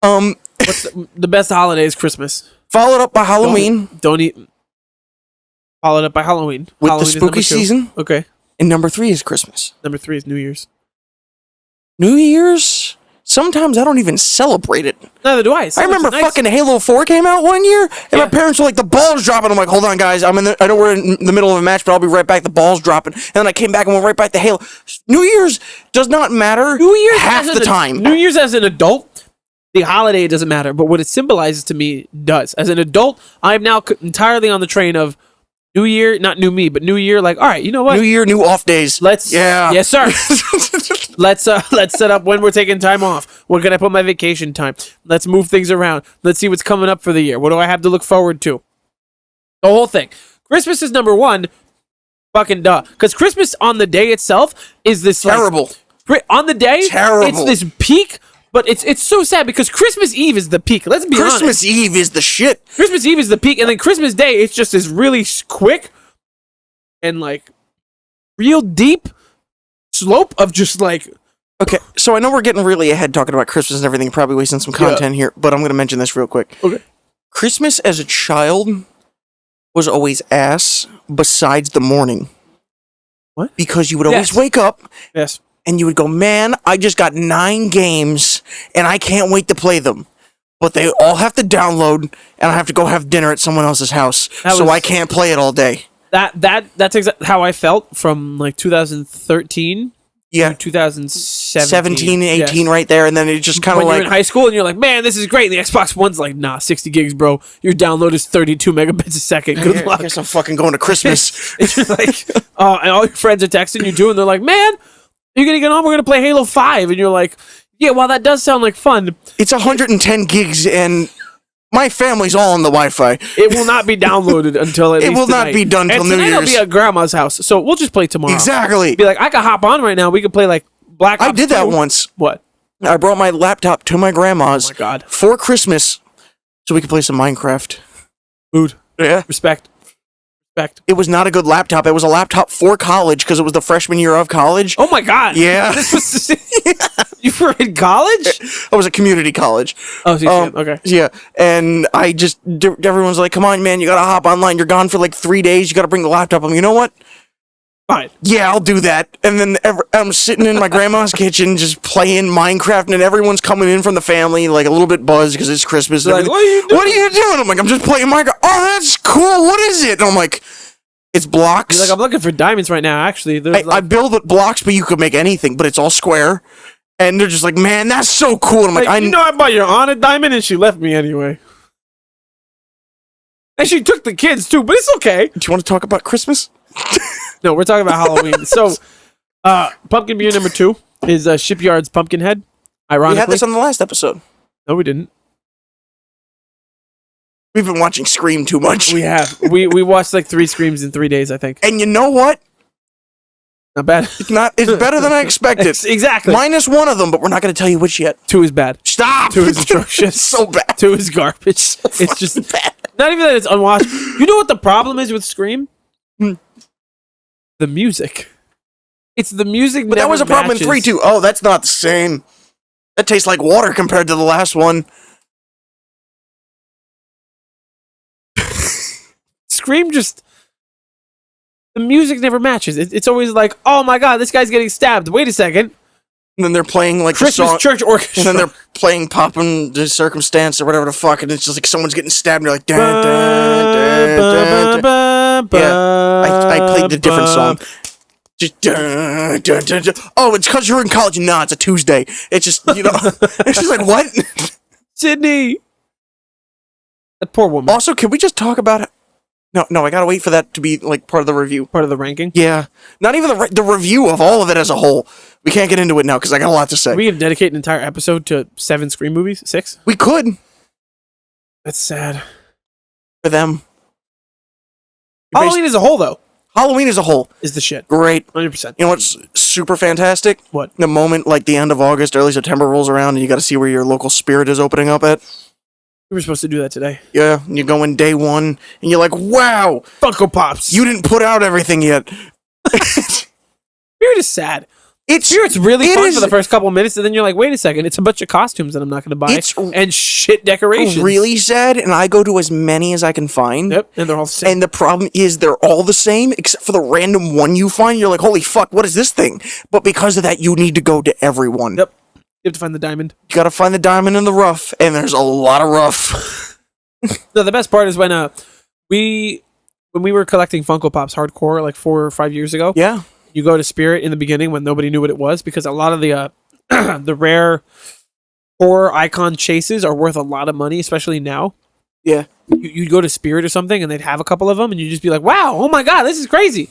What's the best holiday is Christmas. Followed up by Halloween Don't eat. Followed up by Halloween. with Halloween the is spooky number 2. season, Okay. and number 3 is Christmas. Number 3 is New Year's. New Year's, sometimes I don't even celebrate it. Neither do I. I remember fucking Halo 4 came out one year, and my parents were like, the ball's dropping. I'm like, hold on, guys. I know we're in the middle of a match, but I'll be right back. The ball's dropping. And then I came back and went right back to Halo. New Year's does not matter New Year's half as the an- time. New Year's as an adult, the holiday doesn't matter, but what it symbolizes to me does. As an adult, I am now entirely on the train of New Year, not new me, but New Year. Like, all right, you know what? New Year, new off days. Yeah. Yes, sir. Let's set up when we're taking time off. Where can I put my vacation time? Let's move things around. Let's see what's coming up for the year. What do I have to look forward to? The whole thing. Christmas is number 1. Fucking duh. Because Christmas on the day itself is this Terrible. on the day, Terrible. it's this peak, but it's so sad because Christmas Eve is the peak. Let's be honest. Christmas Eve is the shit. Christmas Eve is the peak, and then Christmas Day, it's just this really quick and like real deep slope of just like. Okay, so I know we're getting really ahead talking about Christmas and everything, probably wasting some content here, but I'm going to mention this real quick. Okay. Christmas as a child was always ass besides the morning. What? Because you would always Yes. wake up Yes. and you would go, man, I just got 9 games, and I can't wait to play them. But they all have to download, and I have to go have dinner at someone else's house, so I can't play it all day. That's exactly how I felt from like 2013 Yeah, to 2017. 18, right there, and then it just kind of when like... you're in high school and you're like, man, this is great. And the Xbox One's like, nah, 60 gigs, bro. Your download is 32 megabits a second. Good luck. I guess I'm fucking going to Christmas. It's just like, and all your friends are texting you too, and they're like, man, you're gonna get on. We're gonna play Halo 5, and you're like, yeah, well, that does sound like fun. It's 110 gigs, and my family's all on the Wi-Fi. It will not be downloaded until at least It will not be done till New Year's. It'll be at grandma's house, so we'll just play tomorrow. Exactly. Be like, I can hop on right now. We can play like Black Ops I did that 2. once. What? I brought my laptop to my grandma's Oh my God. for Christmas so we could play some Minecraft. Food. Yeah. Respect. It was not a good laptop. It was a laptop for college because it was the freshman year of college. Oh my God. Yeah. This was you were in college? I was at community college. Oh, okay. Yeah, and everyone's like, come on, man, you gotta hop online. You're gone for like 3 days. You gotta bring the laptop. I'm like, you know what? Fine. Yeah, I'll do that. And then I'm sitting in my grandma's kitchen just playing Minecraft, and everyone's coming in from the family, like a little bit buzzed because it's Christmas. Like, what are you doing? What are you doing? I'm like, I'm just playing Minecraft. Oh, that's cool. What is it? And I'm like, it's blocks. You're like, I'm looking for diamonds right now, actually. I build with blocks, but you could make anything, but it's all square. And they're just like, man, that's so cool. And I'm like, I bought your Aunt a diamond, and she left me anyway. And she took the kids, too, but it's okay. Do you want to talk about Christmas? No, we're talking about Halloween. So, pumpkin beer number 2 is Shipyard's Pumpkinhead. Ironically. We had this on the last episode. No, we didn't. We've been watching Scream too much. We have. We watched like 3 Screams in 3 days, I think. And you know what? Not bad. It's better than I expected. Exactly. Minus one of them, but we're not going to tell you which yet. 2 is bad. Stop! 2 is atrocious. So bad. 2 is garbage. It's just bad. Not even that it's unwatched. You know what the problem is with Scream? The music. It's the music, but that was a problem in 3 too. Oh, that's not the same. That tastes like water compared to the last one. Scream just... The music never matches. It's always like, oh my God, this guy's getting stabbed. Wait a second. And then they're playing like Christmas the song, church orchestra. and then they're playing Poppin' the Circumstance or whatever the fuck, and it's just like someone's getting stabbed, and you're like, dun, dun, dun, dun, dun. Yeah, I played the different song. Just dun, dun, dun, dun. Oh, it's because you're in college. Nah, it's a Tuesday. It's just, you know, it's just like, what? Sydney. That poor woman. Also, can we just talk about it? No, I gotta wait for that to be like part of the review. Part of the ranking? Yeah. Not even the review of all of it as a whole. We can't get into it now because I got a lot to say. We can dedicate an entire episode to 7 Scream movies? 6? We could. That's sad. For them. Halloween as a whole, though. Halloween as a whole. Is the shit. Great. 100%. You know what's super fantastic? What? The moment like the end of August, early September rolls around and you gotta see where your local spirit is opening up at. We were supposed to do that today. Yeah, and you go in day 1 and you're like, wow! Funko Pops! You didn't put out everything yet. Spirit is sad. Spirit's really fun for the first couple of minutes, and then you're like, wait a second, it's a bunch of costumes that I'm not going to buy, and shit decorations. Really sad, and I go to as many as I can find. Yep, and they're all the same. And the problem is they're all the same, except for the random one you find. You're like, holy fuck, what is this thing? But because of that, you need to go to everyone. Yep. You have to find the diamond. You gotta find the diamond in the rough, and there's a lot of rough. No, the best part is when we were collecting Funko Pops hardcore like 4 or 5 years ago. Yeah. You go to Spirit in the beginning when nobody knew what it was, because a lot of the the rare horror icon chases are worth a lot of money, especially now. Yeah. You'd go to Spirit or something, and they'd have a couple of them, and you'd just be like, wow, oh my God, this is crazy.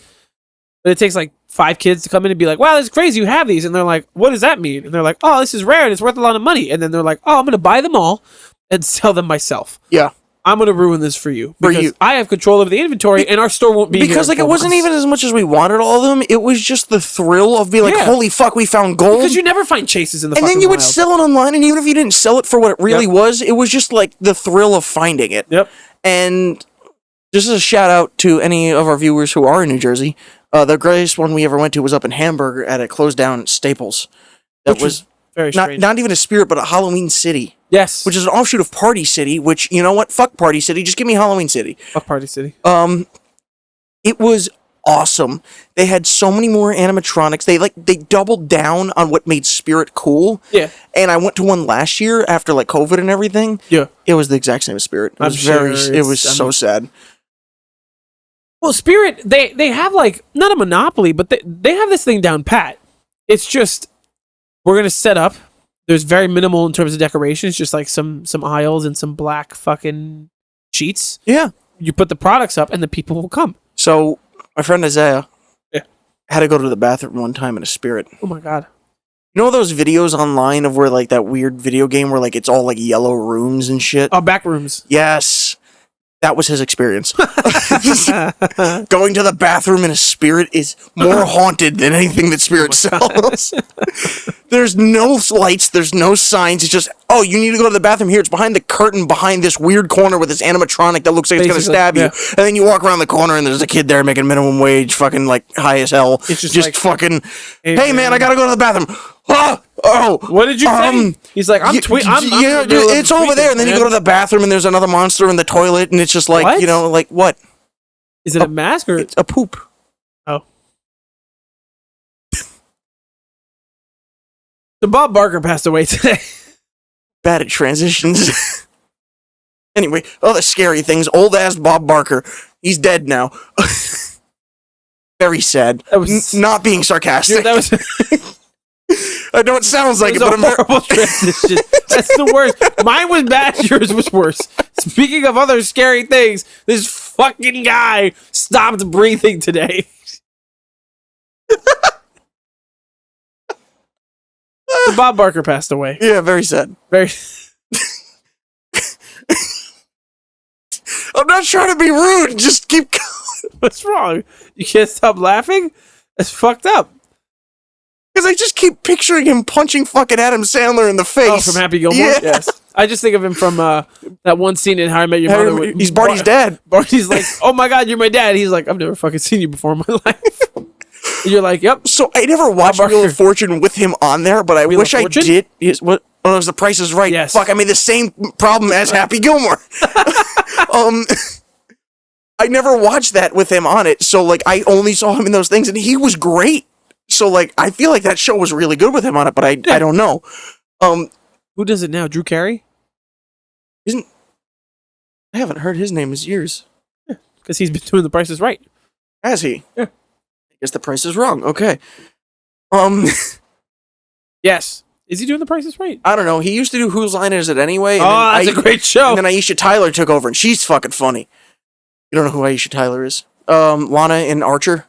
But it takes like 5 kids to come in and be like, wow, this is crazy, you have these. And they're like, what does that mean? And they're like, oh, this is rare and it's worth a lot of money. And then they're like, oh, I'm going to buy them all and sell them myself. Yeah. I'm going to ruin this for you. Because I have control over the inventory and our store won't be because like it wasn't even as much as we wanted all of them. It was just the thrill of being like, holy fuck, we found gold. Because you never find chases in the fucking wild. And then you would sell it online, and even if you didn't sell it for what it really was, it was just like the thrill of finding it. Yep. And just as a shout out to any of our viewers who are in New Jersey, the greatest one we ever went to was up in Hamburg at a closed down Staples. That was very strange. Not even a Spirit, but a Halloween City. Yes. Which is an offshoot of Party City, which, you know what? Fuck Party City. Just give me Halloween City. Fuck Party City. It was awesome. They had so many more animatronics. They doubled down on what made Spirit cool. Yeah. And I went to one last year after like COVID and everything. Yeah. It was the exact same as Spirit. It was so sad. Well, Spirit, they have like not a monopoly, but they have this thing down pat. It's just we're gonna set up. There's very minimal in terms of decorations, just like some aisles and some black fucking sheets. Yeah. You put the products up and the people will come. So my friend Isaiah Yeah. had to go to the bathroom one time in a Spirit. Oh my god. You know those videos online of where like that weird video game where like it's all like yellow rooms and shit? Oh, back rooms. Yes. That was his experience. Going to the bathroom in a Spirit is more haunted than anything that Spirit sells. There's no lights. There's no signs. It's just, oh, you need to go to the bathroom here. It's behind the curtain, behind this weird corner with this animatronic that looks like it's going to stab you. Yeah. And then you walk around the corner and there's a kid there making minimum wage, fucking like high as hell. It's just like, fucking, hey man, I got to go to the bathroom. Oh, what did you say? He's like, it's over there. And then you go to the bathroom and there's another monster in the toilet and it's just like, What? you know, like what? Is it a mask or It's a poop. oh? So Bob Barker passed away today. Bad at transitions. Anyway, other scary things. Old ass Bob Barker. He's dead now. Very sad. That was not being sarcastic. That was. I know it sounds like it, was but a horrible transition. That's the worst. Mine was bad. Yours was worse. Speaking of other scary things, this fucking guy stopped breathing today. So Bob Barker passed away. Yeah, very sad. Very. I'm not trying to be rude. Just keep going. What's wrong? You can't stop laughing? That's fucked up. Because I just keep picturing him punching fucking Adam Sandler in the face. Oh, from Happy Gilmore? Yeah. Yes. I just think of him from that one scene in How I Met Your Mother. He's Barney's dad. Barney's like, oh my god, you're my dad. He's like, I've never fucking seen you before in my life. You're like, yep. So I never watched Wheel of Fortune with him on there, but I wish I did. What? Oh, it was The Price is Right. Yes. Fuck, I made the same problem as Happy Gilmore. I never watched that with him on it, so like I only saw him in those things, and he was great. So like I feel like that show was really good with him on it, but I don't know. Who does it now? Drew Carey? I haven't heard his name in years. Because he's been doing The Price is Right. Has he? Yeah. I guess the price is wrong. Okay. Yes. Is he doing The Price is Right? I don't know. He used to do Whose Line Is It Anyway? And that's a great show. And then Aisha Tyler took over, and she's fucking funny. You don't know who Aisha Tyler is? Lana and Archer.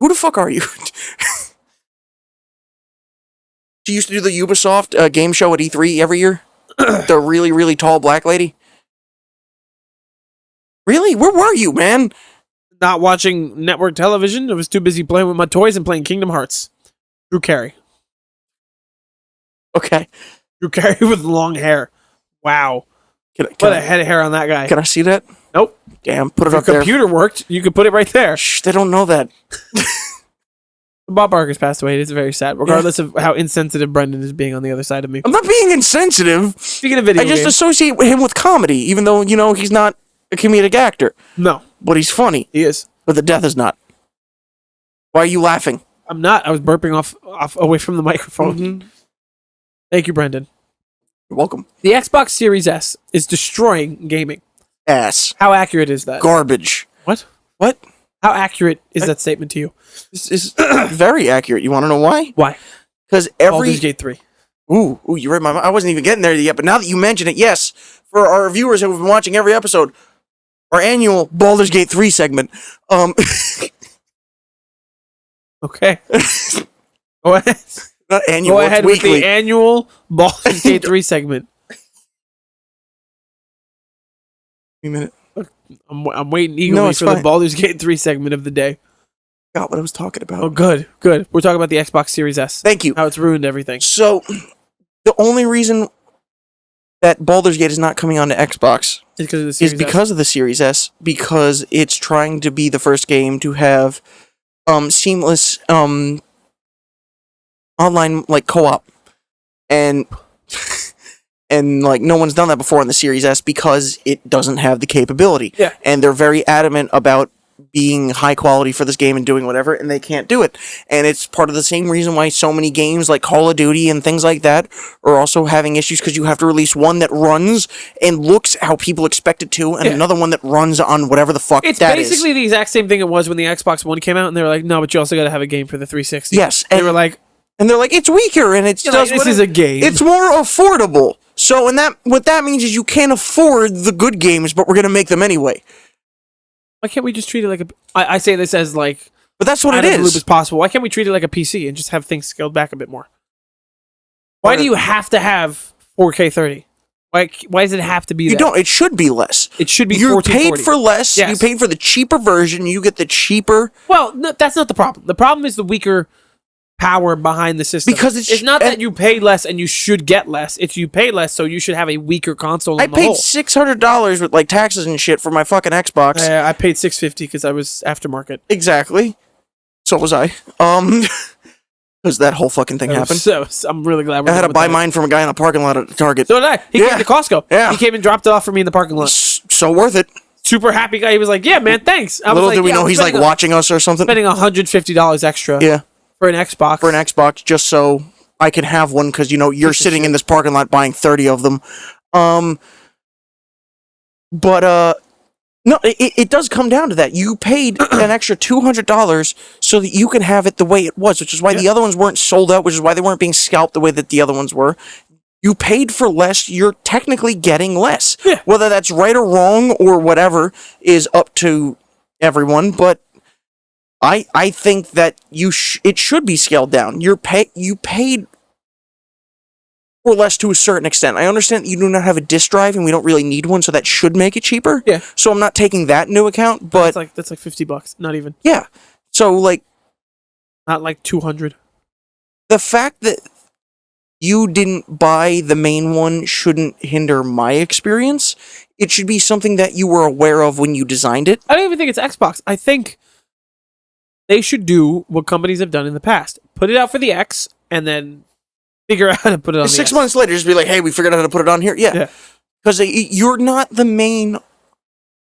Who the fuck are you? She used to do the Ubisoft game show at E3 every year. The really, really tall black lady. Really? Where were you, man? Not watching network television. I was too busy playing with my toys and playing Kingdom Hearts. Drew Carey. Okay. Drew Carey with long hair. Wow. What a head of hair on that guy. Can I see that? Nope. Damn, put it If up your there. computer worked, you could put it right there. Shh, they don't know that. Bob Barker's passed away. It's very sad, regardless of how insensitive Brendan is being on the other side of me. I'm not being insensitive. Speaking of video I just games, associate him with comedy, even though, you know, he's not a comedic actor. no, But he's funny. he is. But the death is not. Why are you laughing? I'm not. I was burping off away from the microphone. Mm-hmm. Thank you, Brendan. You're welcome. The Xbox Series S is destroying gaming. Ass. How accurate is that? Garbage. What? What? How accurate is that statement to you? This is very accurate. You want to know why? Why? Because Baldur's Gate 3. Ooh, you read my mind. I wasn't even getting there yet, but now that you mention it, yes, for our viewers who have been watching every episode, our annual Baldur's Gate 3 segment. Okay. Go ahead. Not annual, Go ahead it's with weekly. the annual Baldur's Gate 3 segment. Wait a minute. I'm waiting eagerly it's for the fine. Baldur's Gate 3 segment of the day. Got what I was talking about. Oh, good. Good. We're talking about the Xbox Series S. Thank you. How it's ruined everything. So, the only reason that Baldur's Gate is not coming onto Xbox It's because of the Series is because of the Series S, because it's trying to be the first game to have seamless online like co-op, and like no one's done that before on the Series S because it doesn't have the capability. Yeah. And they're very adamant about being high quality for this game and doing whatever, and they can't do it. And it's part of the same reason why so many games like Call of Duty and things like that are also having issues, because you have to release one that runs and looks how people expect it to, and another one that runs on whatever the fuck it's that is. basically the exact same thing it was when the Xbox One came out, and they were like, no, but you also got to have a game for the 360. Yes. They were like, and they're like, it's weaker, and it's just this is a game. It's more affordable. So, what that means is you can't afford the good games, but we're gonna make them anyway. Why can't we just treat it like a... I say this as like... But that's what it out of the is. loop as possible. Why can't we treat it like a PC and just have things scaled back a bit more? Why do you have to have 4K 30? Why does it have to be that? You don't. It should be less. It should be You 1440. paid for less. Yes. You paid for the cheaper version. You get the cheaper... Well, no, that's not the problem. The problem is the weaker power behind the system. Because it's not that you pay less and you should get less. It's you pay less, so you should have a weaker console. I paid $600 with like taxes and shit for my fucking Xbox. I paid $650 because I was aftermarket. Exactly. So was I. Because that whole fucking thing happened. So I'm really glad. I had to buy mine from a guy in a parking lot at Target. So did I. He came to Costco. Yeah. He came and dropped it off for me in the parking lot. So worth it. Super happy guy. He was like, "Yeah, man, thanks." Little did we know he's like watching us or something. Spending $150 extra. Yeah. For an Xbox. For an Xbox, just so I can have one, because you're sitting in this parking lot buying 30 of them. But no, it does come down to that. You paid an extra $200 so that you can have it the way it was, which is why the other ones weren't sold out, which is why they weren't being scalped the way that the other ones were. You paid for less, you're technically getting less. Yeah. Whether that's right or wrong or whatever is up to everyone, but I think that it should be scaled down. You paid for less to a certain extent. I understand that you do not have a disk drive and we don't really need one, so that should make it cheaper. Yeah. So I'm not taking that into account, but that's like $50, not even. Yeah. So like, not like 200. The fact that you didn't buy the main one shouldn't hinder my experience. It should be something that you were aware of when you designed it. I don't even think it's Xbox. I think they should do what companies have done in the past. Put it out for the X, and then figure out how to put it on the 6 S. months later, just be like, hey, we figured out how to put it on here. Yeah. Because you're not the main...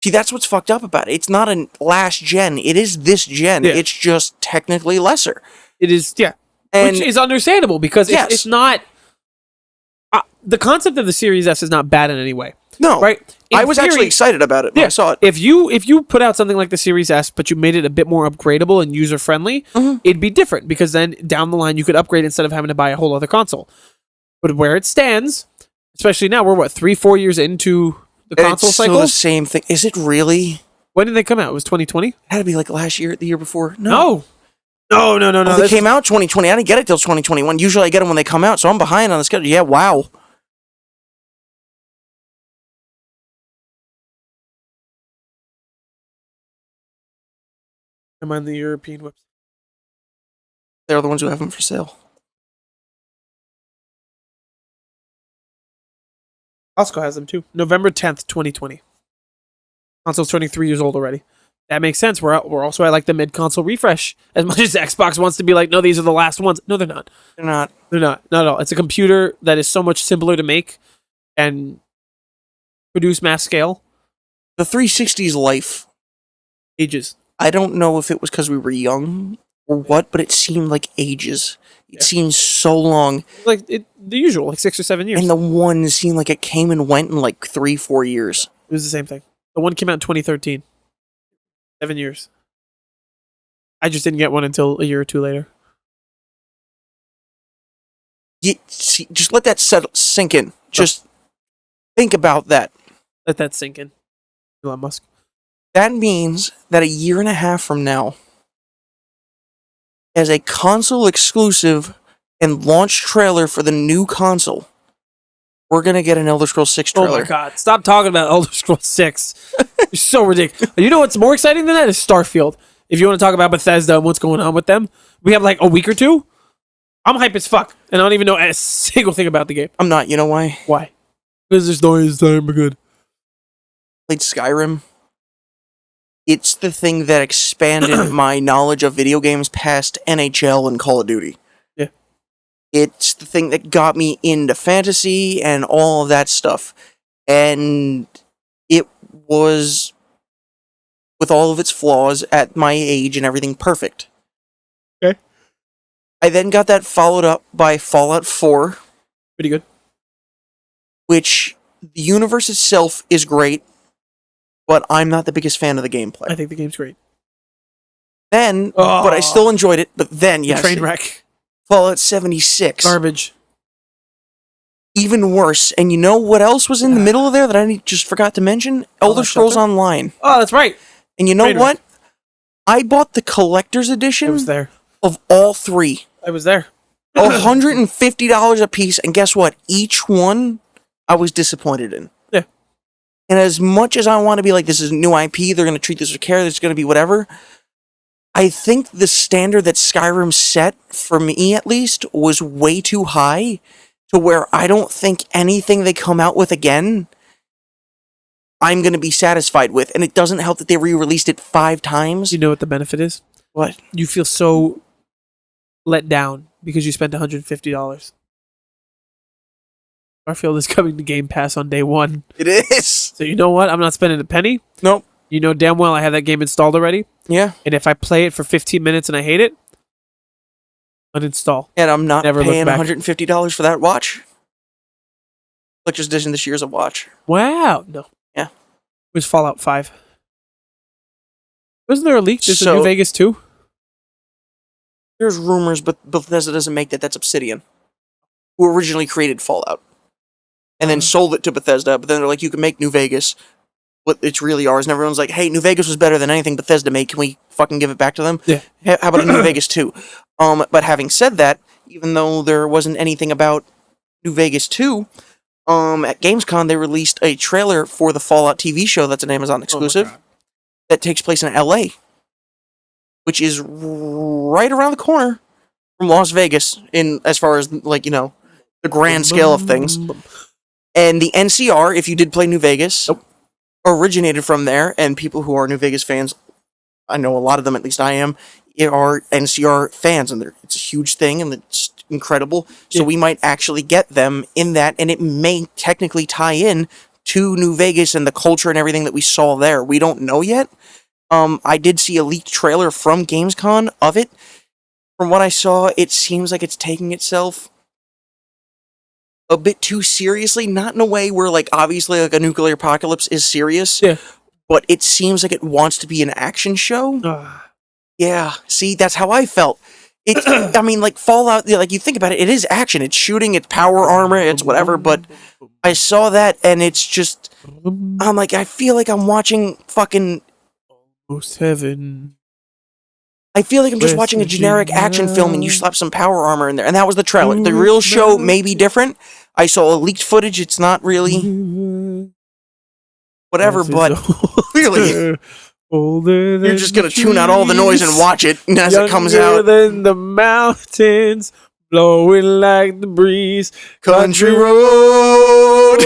See, that's what's fucked up about it. It's not a last gen. It is this gen. Yeah. It's just technically lesser. It is, yeah. And which is understandable, because it's not... the concept of the Series S is not bad in any way. No. Right? I was actually excited about it when I saw it. If you put out something like the Series S, but you made it a bit more upgradable and user-friendly, it'd be different, because then down the line you could upgrade instead of having to buy a whole other console. But where it stands, especially now, we're 3-4 years into the console cycle? It's still the same thing. Is it really? When did they come out? It was 2020? It had to be like last year, the year before. No. Oh, they came out 2020. I didn't get it till 2021. Usually I get them when they come out, so I'm behind on the schedule. Yeah, wow. I'm on the European website. They're the ones who have them for sale. Costco has them too. November 10th, 2020. Console's turning 3 years old already. That makes sense. We're also at like the mid-console refresh. As much as Xbox wants to be like, no, these are the last ones. No, they're not. They're not. They're not. Not at all. It's a computer that is so much simpler to make and produce mass scale. The 360's life. Ages. I don't know if it was because we were young or what, but it seemed like ages. It seemed so long. Like the usual, like 6 or 7 years. And the one seemed like it came and went in like 3-4 years. It was the same thing. The one came out in 2013. 7 years. I just didn't get one until a year or two later. Just let that sink in. Just think about that. Let that sink in. Elon Musk. That means that a year and a half from now, as a console exclusive and launch trailer for the new console, we're going to get an Elder Scrolls 6 trailer. Oh my god. Stop talking about Elder Scrolls 6. You're so ridiculous. You know what's more exciting than that is Starfield. If you want to talk about Bethesda and what's going on with them, we have like a week or two. I'm hype as fuck, and I don't even know a single thing about the game. I'm not. You know why? Why? Because the story is damn good. Played Skyrim. It's the thing that expanded my knowledge of video games past NHL and Call of Duty. Yeah. It's the thing that got me into fantasy and all of that stuff. And it was with all of its flaws at my age and everything perfect. Okay. I then got that followed up by Fallout 4, Pretty good. which the universe itself is great, but I'm not the biggest fan of the gameplay. I think the game's great. Then, but I still enjoyed it, but then, yes. Train wreck. Fallout 76. Garbage. Even worse. And you know what else was in the middle of there that I just forgot to mention? Elder Scrolls Shelter? Online. Oh, that's right. And you know Train what? I bought the collector's I edition was there. of all three. I was there. $150 a piece, and guess what? Each one I was disappointed in. Yeah. And as much as I want to be like, this is a new IP, they're going to treat this with care, it's going to be whatever, I think the standard that Skyrim set, for me at least, was way too high to where I don't think anything they come out with again, I'm going to be satisfied with. And it doesn't help that they re-released it 5 times. You know what the benefit is? What? You feel so let down because you spent $150. Starfield is coming to Game Pass on day 1. It is. So you know what? I'm not spending a penny. Nope. You know damn well I have that game installed already. Yeah. And if I play it for 15 minutes and I hate it, uninstall. And I'm not Never look paying back. $150 for that watch. Collector's edition this year is a watch. Wow. No. Yeah. It was Fallout 5. Wasn't there a leak? There's a So- New Vegas 2? There's rumors, but Bethesda doesn't make that. That's Obsidian, who originally created Fallout. And then sold it to Bethesda, but then they're like, you can make New Vegas, but it's really ours. And everyone's like, hey, New Vegas was better than anything Bethesda made. Can we fucking give it back to them? Yeah. How about a New Vegas 2? But having said that, even though there wasn't anything about New Vegas 2, at Gamescom, they released a trailer for the Fallout TV show that's an Amazon exclusive that takes place in LA, which is right around the corner from Las Vegas in as far as, like, you know, the grand scale of things. And the NCR, if you did play New Vegas, originated from there, and people who are New Vegas fans, I know a lot of them, at least I am, are NCR fans, and it's a huge thing, and it's incredible. So we might actually get them in that, and it may technically tie in to New Vegas and the culture and everything that we saw there. We don't know yet. I did see a leaked trailer from Gamescom of it. From what I saw, it seems like it's taking itself a bit too seriously, not in a way where, like, obviously, like, a nuclear apocalypse is serious, but it seems like it wants to be an action show. Yeah, see, that's how I felt. It, I mean, like, Fallout, like, you think about it, it is action, it's shooting, it's power armor, it's whatever, but I saw that, and it's just, I'm like, I feel like I'm watching fucking... Almost heaven. I feel like I'm just watching a generic action film and you slap some power armor in there. And that was the trailer. The real show may be different. I saw leaked footage. It's not really whatever, but clearly you're just going to tune out all the noise and watch it as it comes out. Than the mountains, blowing like the breeze. Country road.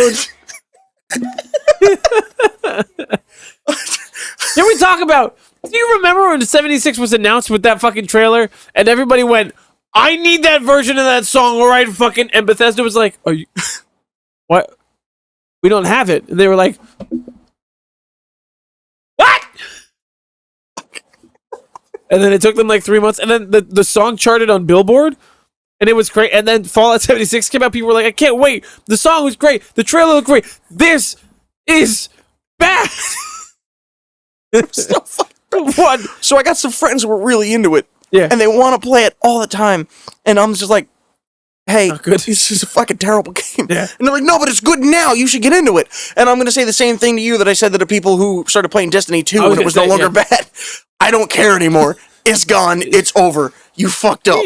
Can we talk about... Do you remember when 76 was announced with that fucking trailer and everybody went, I need that version of that song right fucking... And Bethesda was like, are you... What? We don't have it. And they were like, what? And then it took them like 3 months. And then the song charted on Billboard. And it was great. And then Fallout 76 came out. People were like, I can't wait. The song was great. The trailer looked great. This is bad. So fucking what? So I got some friends who were really into it. Yeah. And they want to play it all the time. And I'm just like, hey, Not good. this is a fucking terrible game. Yeah. And they're like, no, but it's good now. You should get into it. And I'm going to say the same thing to you that I said to the people who started playing Destiny 2 and it was no longer bad. I don't care anymore. It's gone. It's over. You fucked up.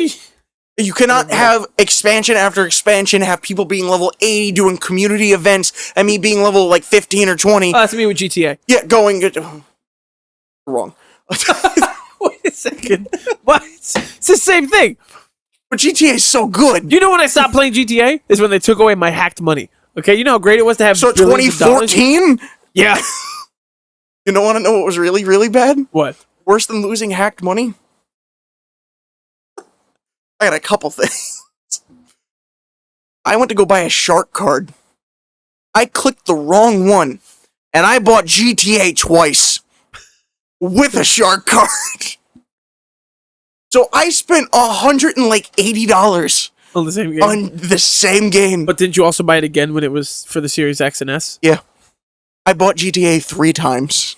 You cannot have expansion after expansion, have people being level 80 doing community events, and me being level like 15 or 20. Oh, that's me with GTA. Yeah, going... wrong. Wait a second. What? It's the same thing. But GTA is so good. You know when I stopped playing GTA? Is when they took away my hacked money. Okay, you know how great it was to have So billions of dollars? 2014? Yeah. You don't want to know what was really, really bad? What? Worse than losing hacked money? I got a couple things. I went to go buy a shark card. I clicked the wrong one, and I bought GTA twice. with a shark card. So I spent $180 On the same game. on the same game. But didn't you also buy it again when it was for the Series X and S? Yeah. I bought GTA 3 times.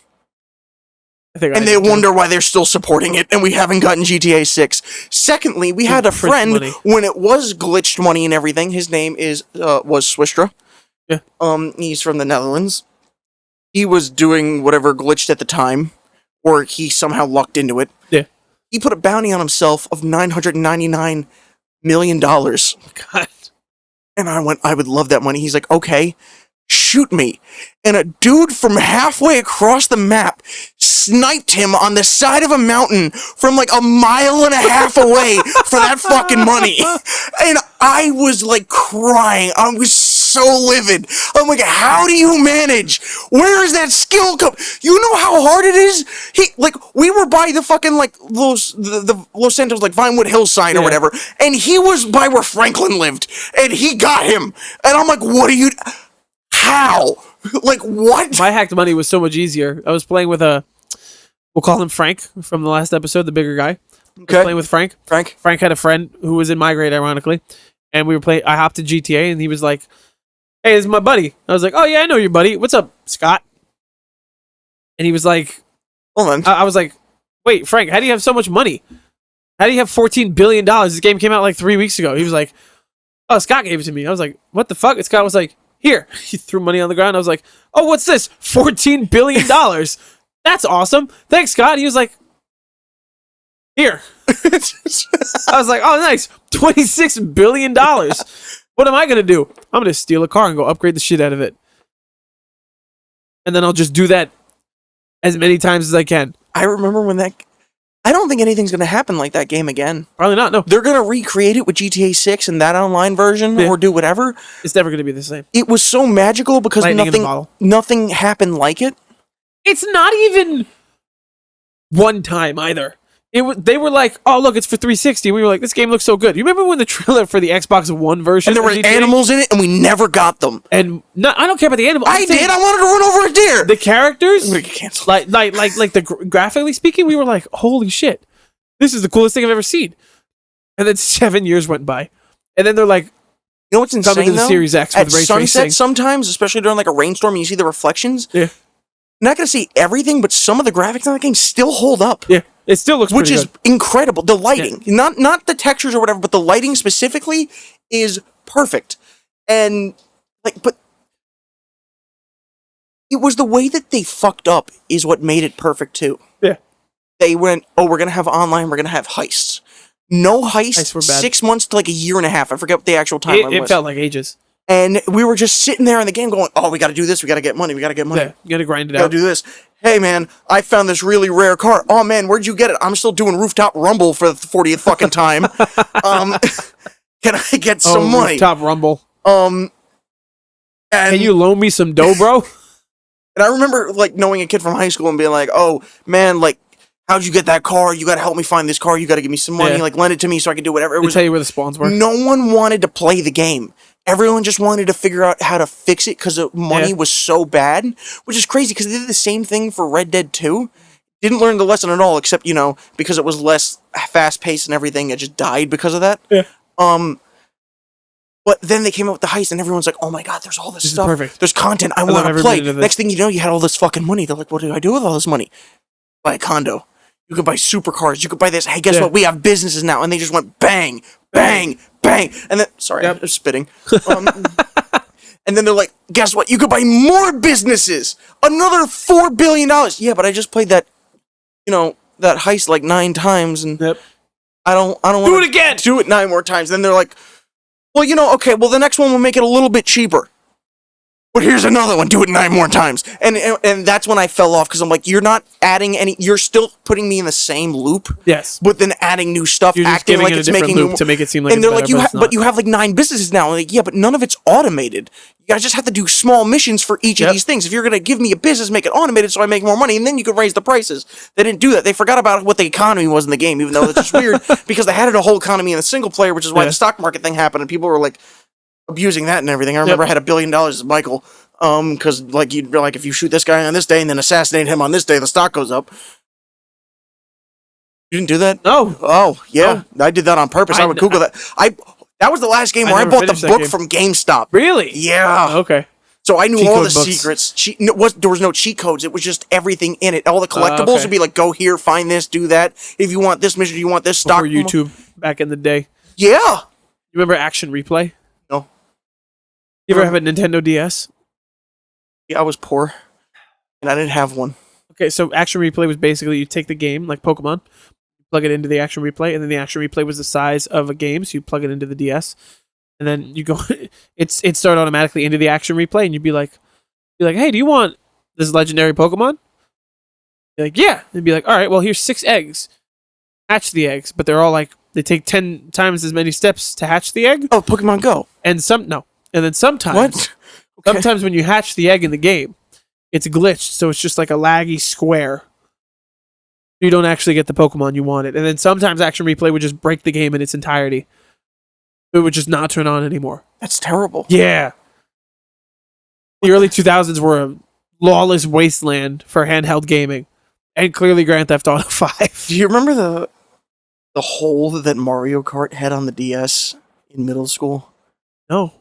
I think And they wonder why they're still supporting it, and we haven't gotten GTA 6. Secondly, we had a Print friend money. when it was glitched money and everything. His name was Swistra. Yeah. He's from the Netherlands. He was doing whatever glitched at the time, or he somehow lucked into it. Yeah. He put a bounty on himself of $999 million. God. And I went, I would love that money. He's like, okay, shoot me. And a dude from halfway across the map sniped him on the side of a mountain from like a mile and a half away for that fucking money. And I was like crying. I was so livid. I'm like, how do you manage? Where is that skill come? You know how hard it is? We were by the fucking like the Los Santos like Vinewood Hill sign or whatever, and he was by where Franklin lived, and he got him. And I'm like, what are you? How? Like, what? My hacked money was so much easier. I was playing with we'll call him Frank from the last episode, the bigger guy. I was playing with Frank. Frank had a friend who was in my grade, ironically. And we were playing, I hopped to GTA, and he was like, hey, this is my buddy. I was like, oh, yeah, I know your buddy. What's up, Scott? And he was like, hold on. I was like, wait, Frank, how do you have so much money? How do you have $14 billion? This game came out like 3 weeks ago. He was like, oh, Scott gave it to me. I was like, what the fuck? And Scott was like, here. He threw money on the ground. I was like, oh, what's this? $14 billion. That's awesome. Thanks, Scott. He was like, here. I was like, oh, nice. $26 billion. What am I going to do? I'm going to steal a car and go upgrade the shit out of it. And then I'll just do that as many times as I can. I remember when I don't think anything's going to happen like that game again. Probably not, no. They're going to recreate it with GTA 6 and that online version or do whatever. It's never going to be the same. It was so magical because nothing happened like it. It's not even one time either. They were like, oh, look, it's for 360. We were like, this game looks so good. You remember when the trailer for the Xbox One version? And there were animals in it, and we never got them. And no, I don't care about the animals. I did. I wanted to run over a deer. The characters, I'm gonna get canceled. graphically speaking, we were like, holy shit, this is the coolest thing I've ever seen. And then 7 years went by, and then they're like, you know what's insane coming to the though? Series X with At ray sunset, tracing. sometimes, especially during like a rainstorm, and you see the reflections. Yeah. You're not gonna see everything, but some of the graphics on that game still hold up. Yeah, it still looks which pretty is good. incredible. The lighting, not the textures or whatever, but the lighting specifically is perfect. And but it was the way that they fucked up is what made it perfect too. Yeah, they went, oh, we're gonna have online, we're gonna have heists. No heists were bad. 6 months to like a year and a half. I forget what the actual timeline was. It felt like ages. And we were just sitting there in the game going, oh, we got to do this. We got to get money. We got to get money. Yeah, you got to grind it We got out. to do this. Hey, man, I found this really rare car. Oh, man, where'd you get it? I'm still doing Rooftop Rumble for the 40th fucking time. Can I get some money? Rooftop Rumble. And Can you loan me some dough, bro? And I remember, like, knowing a kid from high school and being like, oh, man, like, how'd you get that car? You got to help me find this car. You got to give me some money. Yeah. Like, lend it to me so I can do whatever. They tell you where the spawns were. No one wanted to play the game. Everyone just wanted to figure out how to fix it because the money was so bad, which is crazy because they did the same thing for Red Dead 2. Didn't learn the lesson at all, except, because it was less fast-paced and everything, it just died because of that. Yeah. But then they came out with the heist, and everyone's like, oh my god, there's all this stuff. Perfect. There's content I want to play. Next thing you know, you had all this fucking money. They're like, what do I do with all this money? Buy a condo. You could buy supercars. You could buy this. Hey, guess what? We have businesses now. And they just went bang, bang, bang. And then, sorry, I'm spitting. And then they're like, guess what? You could buy more businesses. Another $4 billion. Yeah, but I just played that, that heist like 9 times. And I don't want to do it again. Do it 9 more times. Then they're like, well, okay, well, the next one will make it a little bit cheaper. But here's another one. Do it 9 more times. And that's when I fell off because I'm like, you're not adding any. You're still putting me in the same loop. Yes. But then adding new stuff, You're just acting like it it's a different making loop to make it seem like. And it's they're better, like, but you have like 9 businesses now. And like, yeah, but none of it's automated. You just have to do small missions for each of these things. If you're gonna give me a business, make it automated so I make more money, and then you can raise the prices. They didn't do that. They forgot about what the economy was in the game, even though it's just weird because they had a whole economy in the single player, which is why the stock market thing happened, and people were like abusing that and everything. I remember I had $1 billion as Michael. Because like you'd be like, if you shoot this guy on this day and then assassinate him on this day, the stock goes up. You didn't do that? No. Oh, yeah. I did that on purpose. I would Google that. That was the last game where I bought the book from GameStop. Really? Yeah. Okay. So I knew Cheat all code the books. secrets. There was no cheat codes. It was just everything in it. All the collectibles would be like, go here, find this, do that. If you want this mission, you want this stock. Before YouTube back in the day. Yeah. You remember Action Replay? No. You ever have a Nintendo DS? Yeah, I was poor, and I didn't have one. Okay, so Action Replay was basically you take the game, like Pokemon, plug it into the Action Replay, and then the Action Replay was the size of a game, so you plug it into the DS, and then you go, it started automatically into the Action Replay, and you'd be like, hey, do you want this legendary Pokemon? You're like, yeah. And be like, all right, well, here's 6 eggs. Hatch the eggs, but they're all like, they take 10 times as many steps to hatch the egg. Oh, Pokemon Go. And then sometimes, What? Okay. sometimes when you hatch the egg in the game, it's glitched, so it's just like a laggy square. You don't actually get the Pokemon you wanted. And then sometimes Action Replay would just break the game in its entirety. It would just not turn on anymore. That's terrible. Yeah. The early 2000s were a lawless wasteland for handheld gaming. And clearly Grand Theft Auto 5. Do you remember the hole that Mario Kart had on the DS in middle school? No.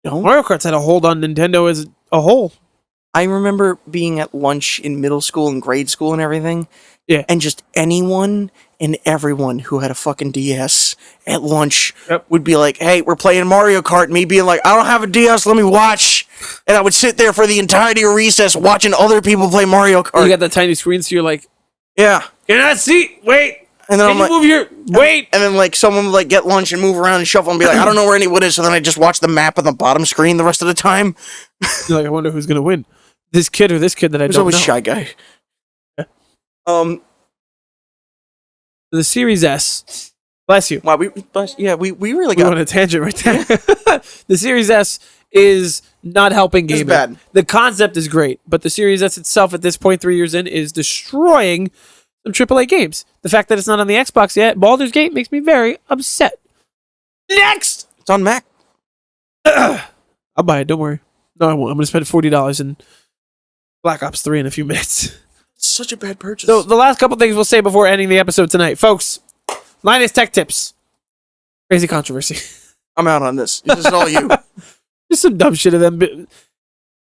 No? Mario Kart's had a hold on Nintendo as a whole. I remember being at lunch in middle school and grade school and everything. Yeah. And just anyone and everyone who had a fucking DS at lunch Yep. would be like, hey, we're playing Mario Kart. Me being like, I don't have a DS, let me watch. And I would sit there for the entirety of recess watching other people play Mario Kart. You got that tiny screen, so you're like, Yeah. can I see? Wait. And then Can I'm you like, move your... Wait. and then like someone would like get lunch and move around and shuffle and be like, I don't know where anyone is. So then I just watch the map on the bottom screen the rest of the time. You're like, I wonder who's going to win. This kid or this kid that I There's don't always know. Shy Guy. The Series S. Bless you. Wow, we really We went got on a tangent right there. The Series S is not helping It's gaming. bad. The concept is great, but the Series S itself at this point, 3 years in, is destroying some AAA games. The fact that it's not on the Xbox yet, Baldur's Gate, makes me very upset. Next! It's on Mac. I'll buy it, don't worry. No, I won't. I'm going to spend $40 in Black Ops 3 in a few minutes. It's such a bad purchase. So the last couple things we'll say before ending the episode tonight. Folks, Linus Tech Tips. Crazy controversy. I'm out on this. This is all you. Just some dumb shit of them.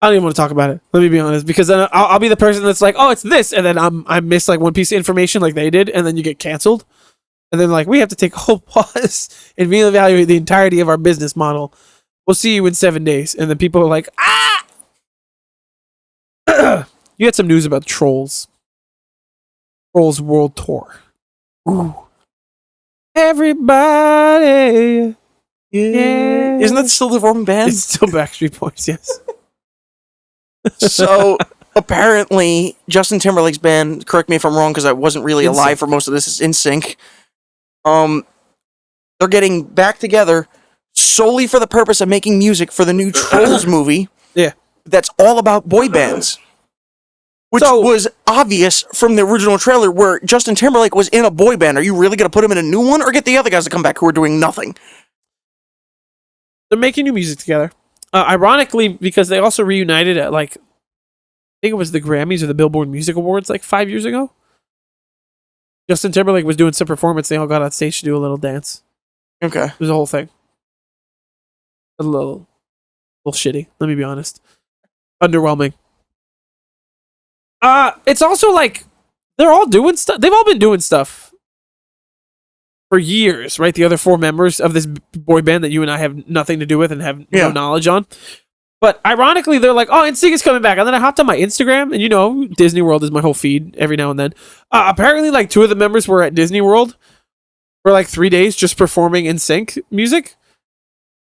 I don't even want to talk about it. Let me be honest, because then I'll be the person that's like, "Oh, it's this," and then I miss like one piece of information, like they did, and then you get canceled, and then like we have to take a whole pause and reevaluate the entirety of our business model. We'll see you in 7 days, and then people are like, "Ah!" You had some news about Trolls. Trolls World Tour. Ooh. Everybody. Yeah. Isn't that still the Roman band? It's still Backstreet Boys, yes. So apparently, Justin Timberlake's band. Correct me if I'm wrong, because I wasn't really alive for most of this. Is NSYNC. They're getting back together solely for the purpose of making music for the new Trolls movie. Yeah. That's all about boy bands. Which was obvious from the original trailer where Justin Timberlake was in a boy band. Are you really going to put him in a new one or get the other guys to come back who are doing nothing? They're making new music together. Ironically, because they also reunited at like, I think it was the Grammys or the Billboard Music Awards like 5 years ago. Justin Timberlake was doing some performance. They all got on stage to do a little dance. Okay. It was a whole thing. A little shitty. Let me be honest. Underwhelming. It's also like they're all doing stuff. They've all been doing stuff for years, right? The other 4 members of this boy band that you and I have nothing to do with and have no knowledge on. But ironically, they're like, "Oh, NSYNC is coming back," and then I hopped on my Instagram, and you know, Disney World is my whole feed every now and then. Apparently, like 2 of the members were at Disney World for like 3 days just performing NSYNC music.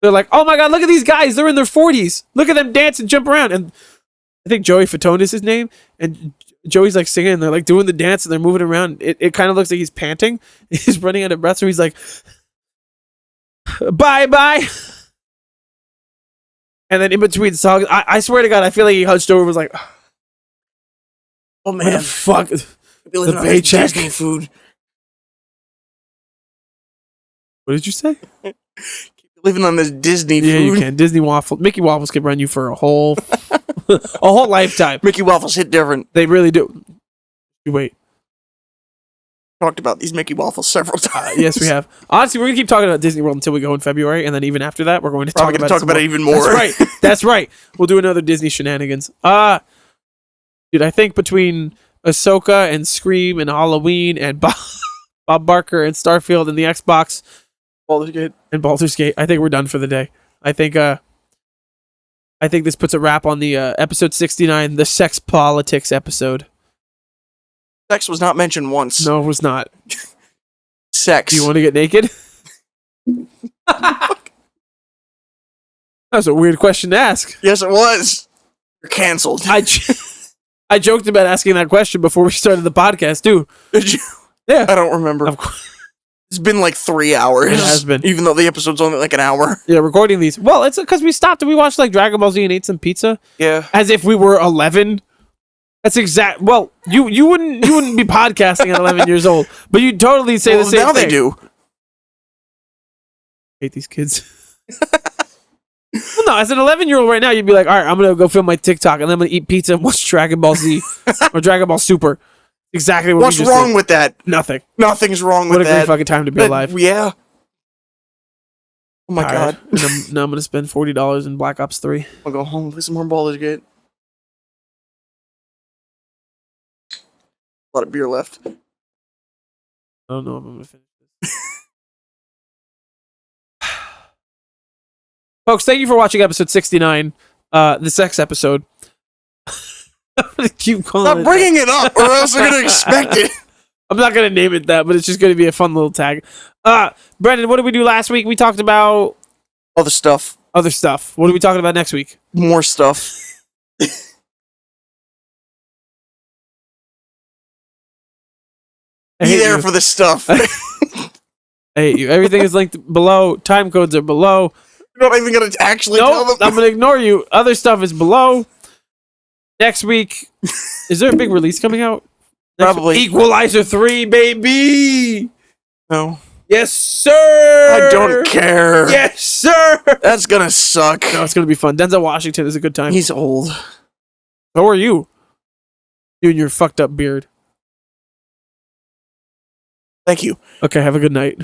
They're like, "Oh my god, look at these guys! They're in their 40s. Look at them dance and jump around." And I think Joey Fatone is his name, and Joey's like singing, and they're like doing the dance, and they're moving around. It kind of looks like he's panting. He's running out of breath, so he's like, "Bye bye." And then in between songs, I swear to God, I feel like he hunched over and was like, "Oh man, man, what the fuck? the paycheck. Disney food." What did you say? Living on this Disney food. Yeah, you can. Disney waffles, Mickey waffles could run you for a whole lifetime. Mickey waffles hit different. They really do. You wait. talked about these Mickey waffles several times. Yes, we have. Honestly, we're gonna keep talking about Disney World until we go in February, and then even after that, we're going to Probably going to talk about it even more. That's right. That's right. We'll do another Disney shenanigans. Dude, I think between Ahsoka and Scream and Halloween and Bob Barker and Starfield and the Xbox, Baldur's Gate, I think we're done for the day. I think this puts a wrap on the episode 69, the sex politics episode. Sex was not mentioned once. No, it was not. Sex. Do you want to get naked? That was a weird question to ask. Yes, it was. You're canceled. I joked about asking that question before we started the podcast, too. Did you? Yeah. I don't remember. Of course. It's been like 3 hours. It has been. Even though the episode's only like an hour. Yeah, recording these. Well, it's because we stopped and we watched like Dragon Ball Z and ate some pizza. Yeah. As if we were 11. That's exact. Well, you wouldn't be podcasting at 11 years old, but you'd totally say the same now thing. They do. Hate these kids. Well, no, as an 11-year-old right now, you'd be like, all right, I'm going to go film my TikTok and then I'm going to eat pizza and watch Dragon Ball Z or Dragon Ball Super. Exactly what What's we just wrong did. with that? Nothing. Nothing's wrong with What a that. great fucking time to be alive. Yeah. Oh my All god. right. And now I'm going to spend $40 in Black Ops 3. I'll go home and play some more Baldur's Gate. A lot of beer left. I don't know if I'm going to finish this. Folks, thank you for watching episode 69, the sex episode. I'm going to keep calling Stop bringing it up, or else they're going to expect it. I'm not going to name it that, but it's just going to be a fun little tag. Brendan, what did we do last week? We talked about Other stuff. other stuff. What are we talking about next week? More stuff. I Be hate there you. for the stuff. I hate you. Everything is linked below. Time codes are below. You're not even going to actually tell No, them. I'm going to ignore you. Other stuff is below. Next week, is there a big release coming out? Probably. Equalizer 3, baby! No. Yes, sir! I don't care. Yes, sir! That's going to suck. No, it's going to be fun. Denzel Washington is a good time. He's old. So are you. You and your fucked up beard. Thank you. Okay, have a good night.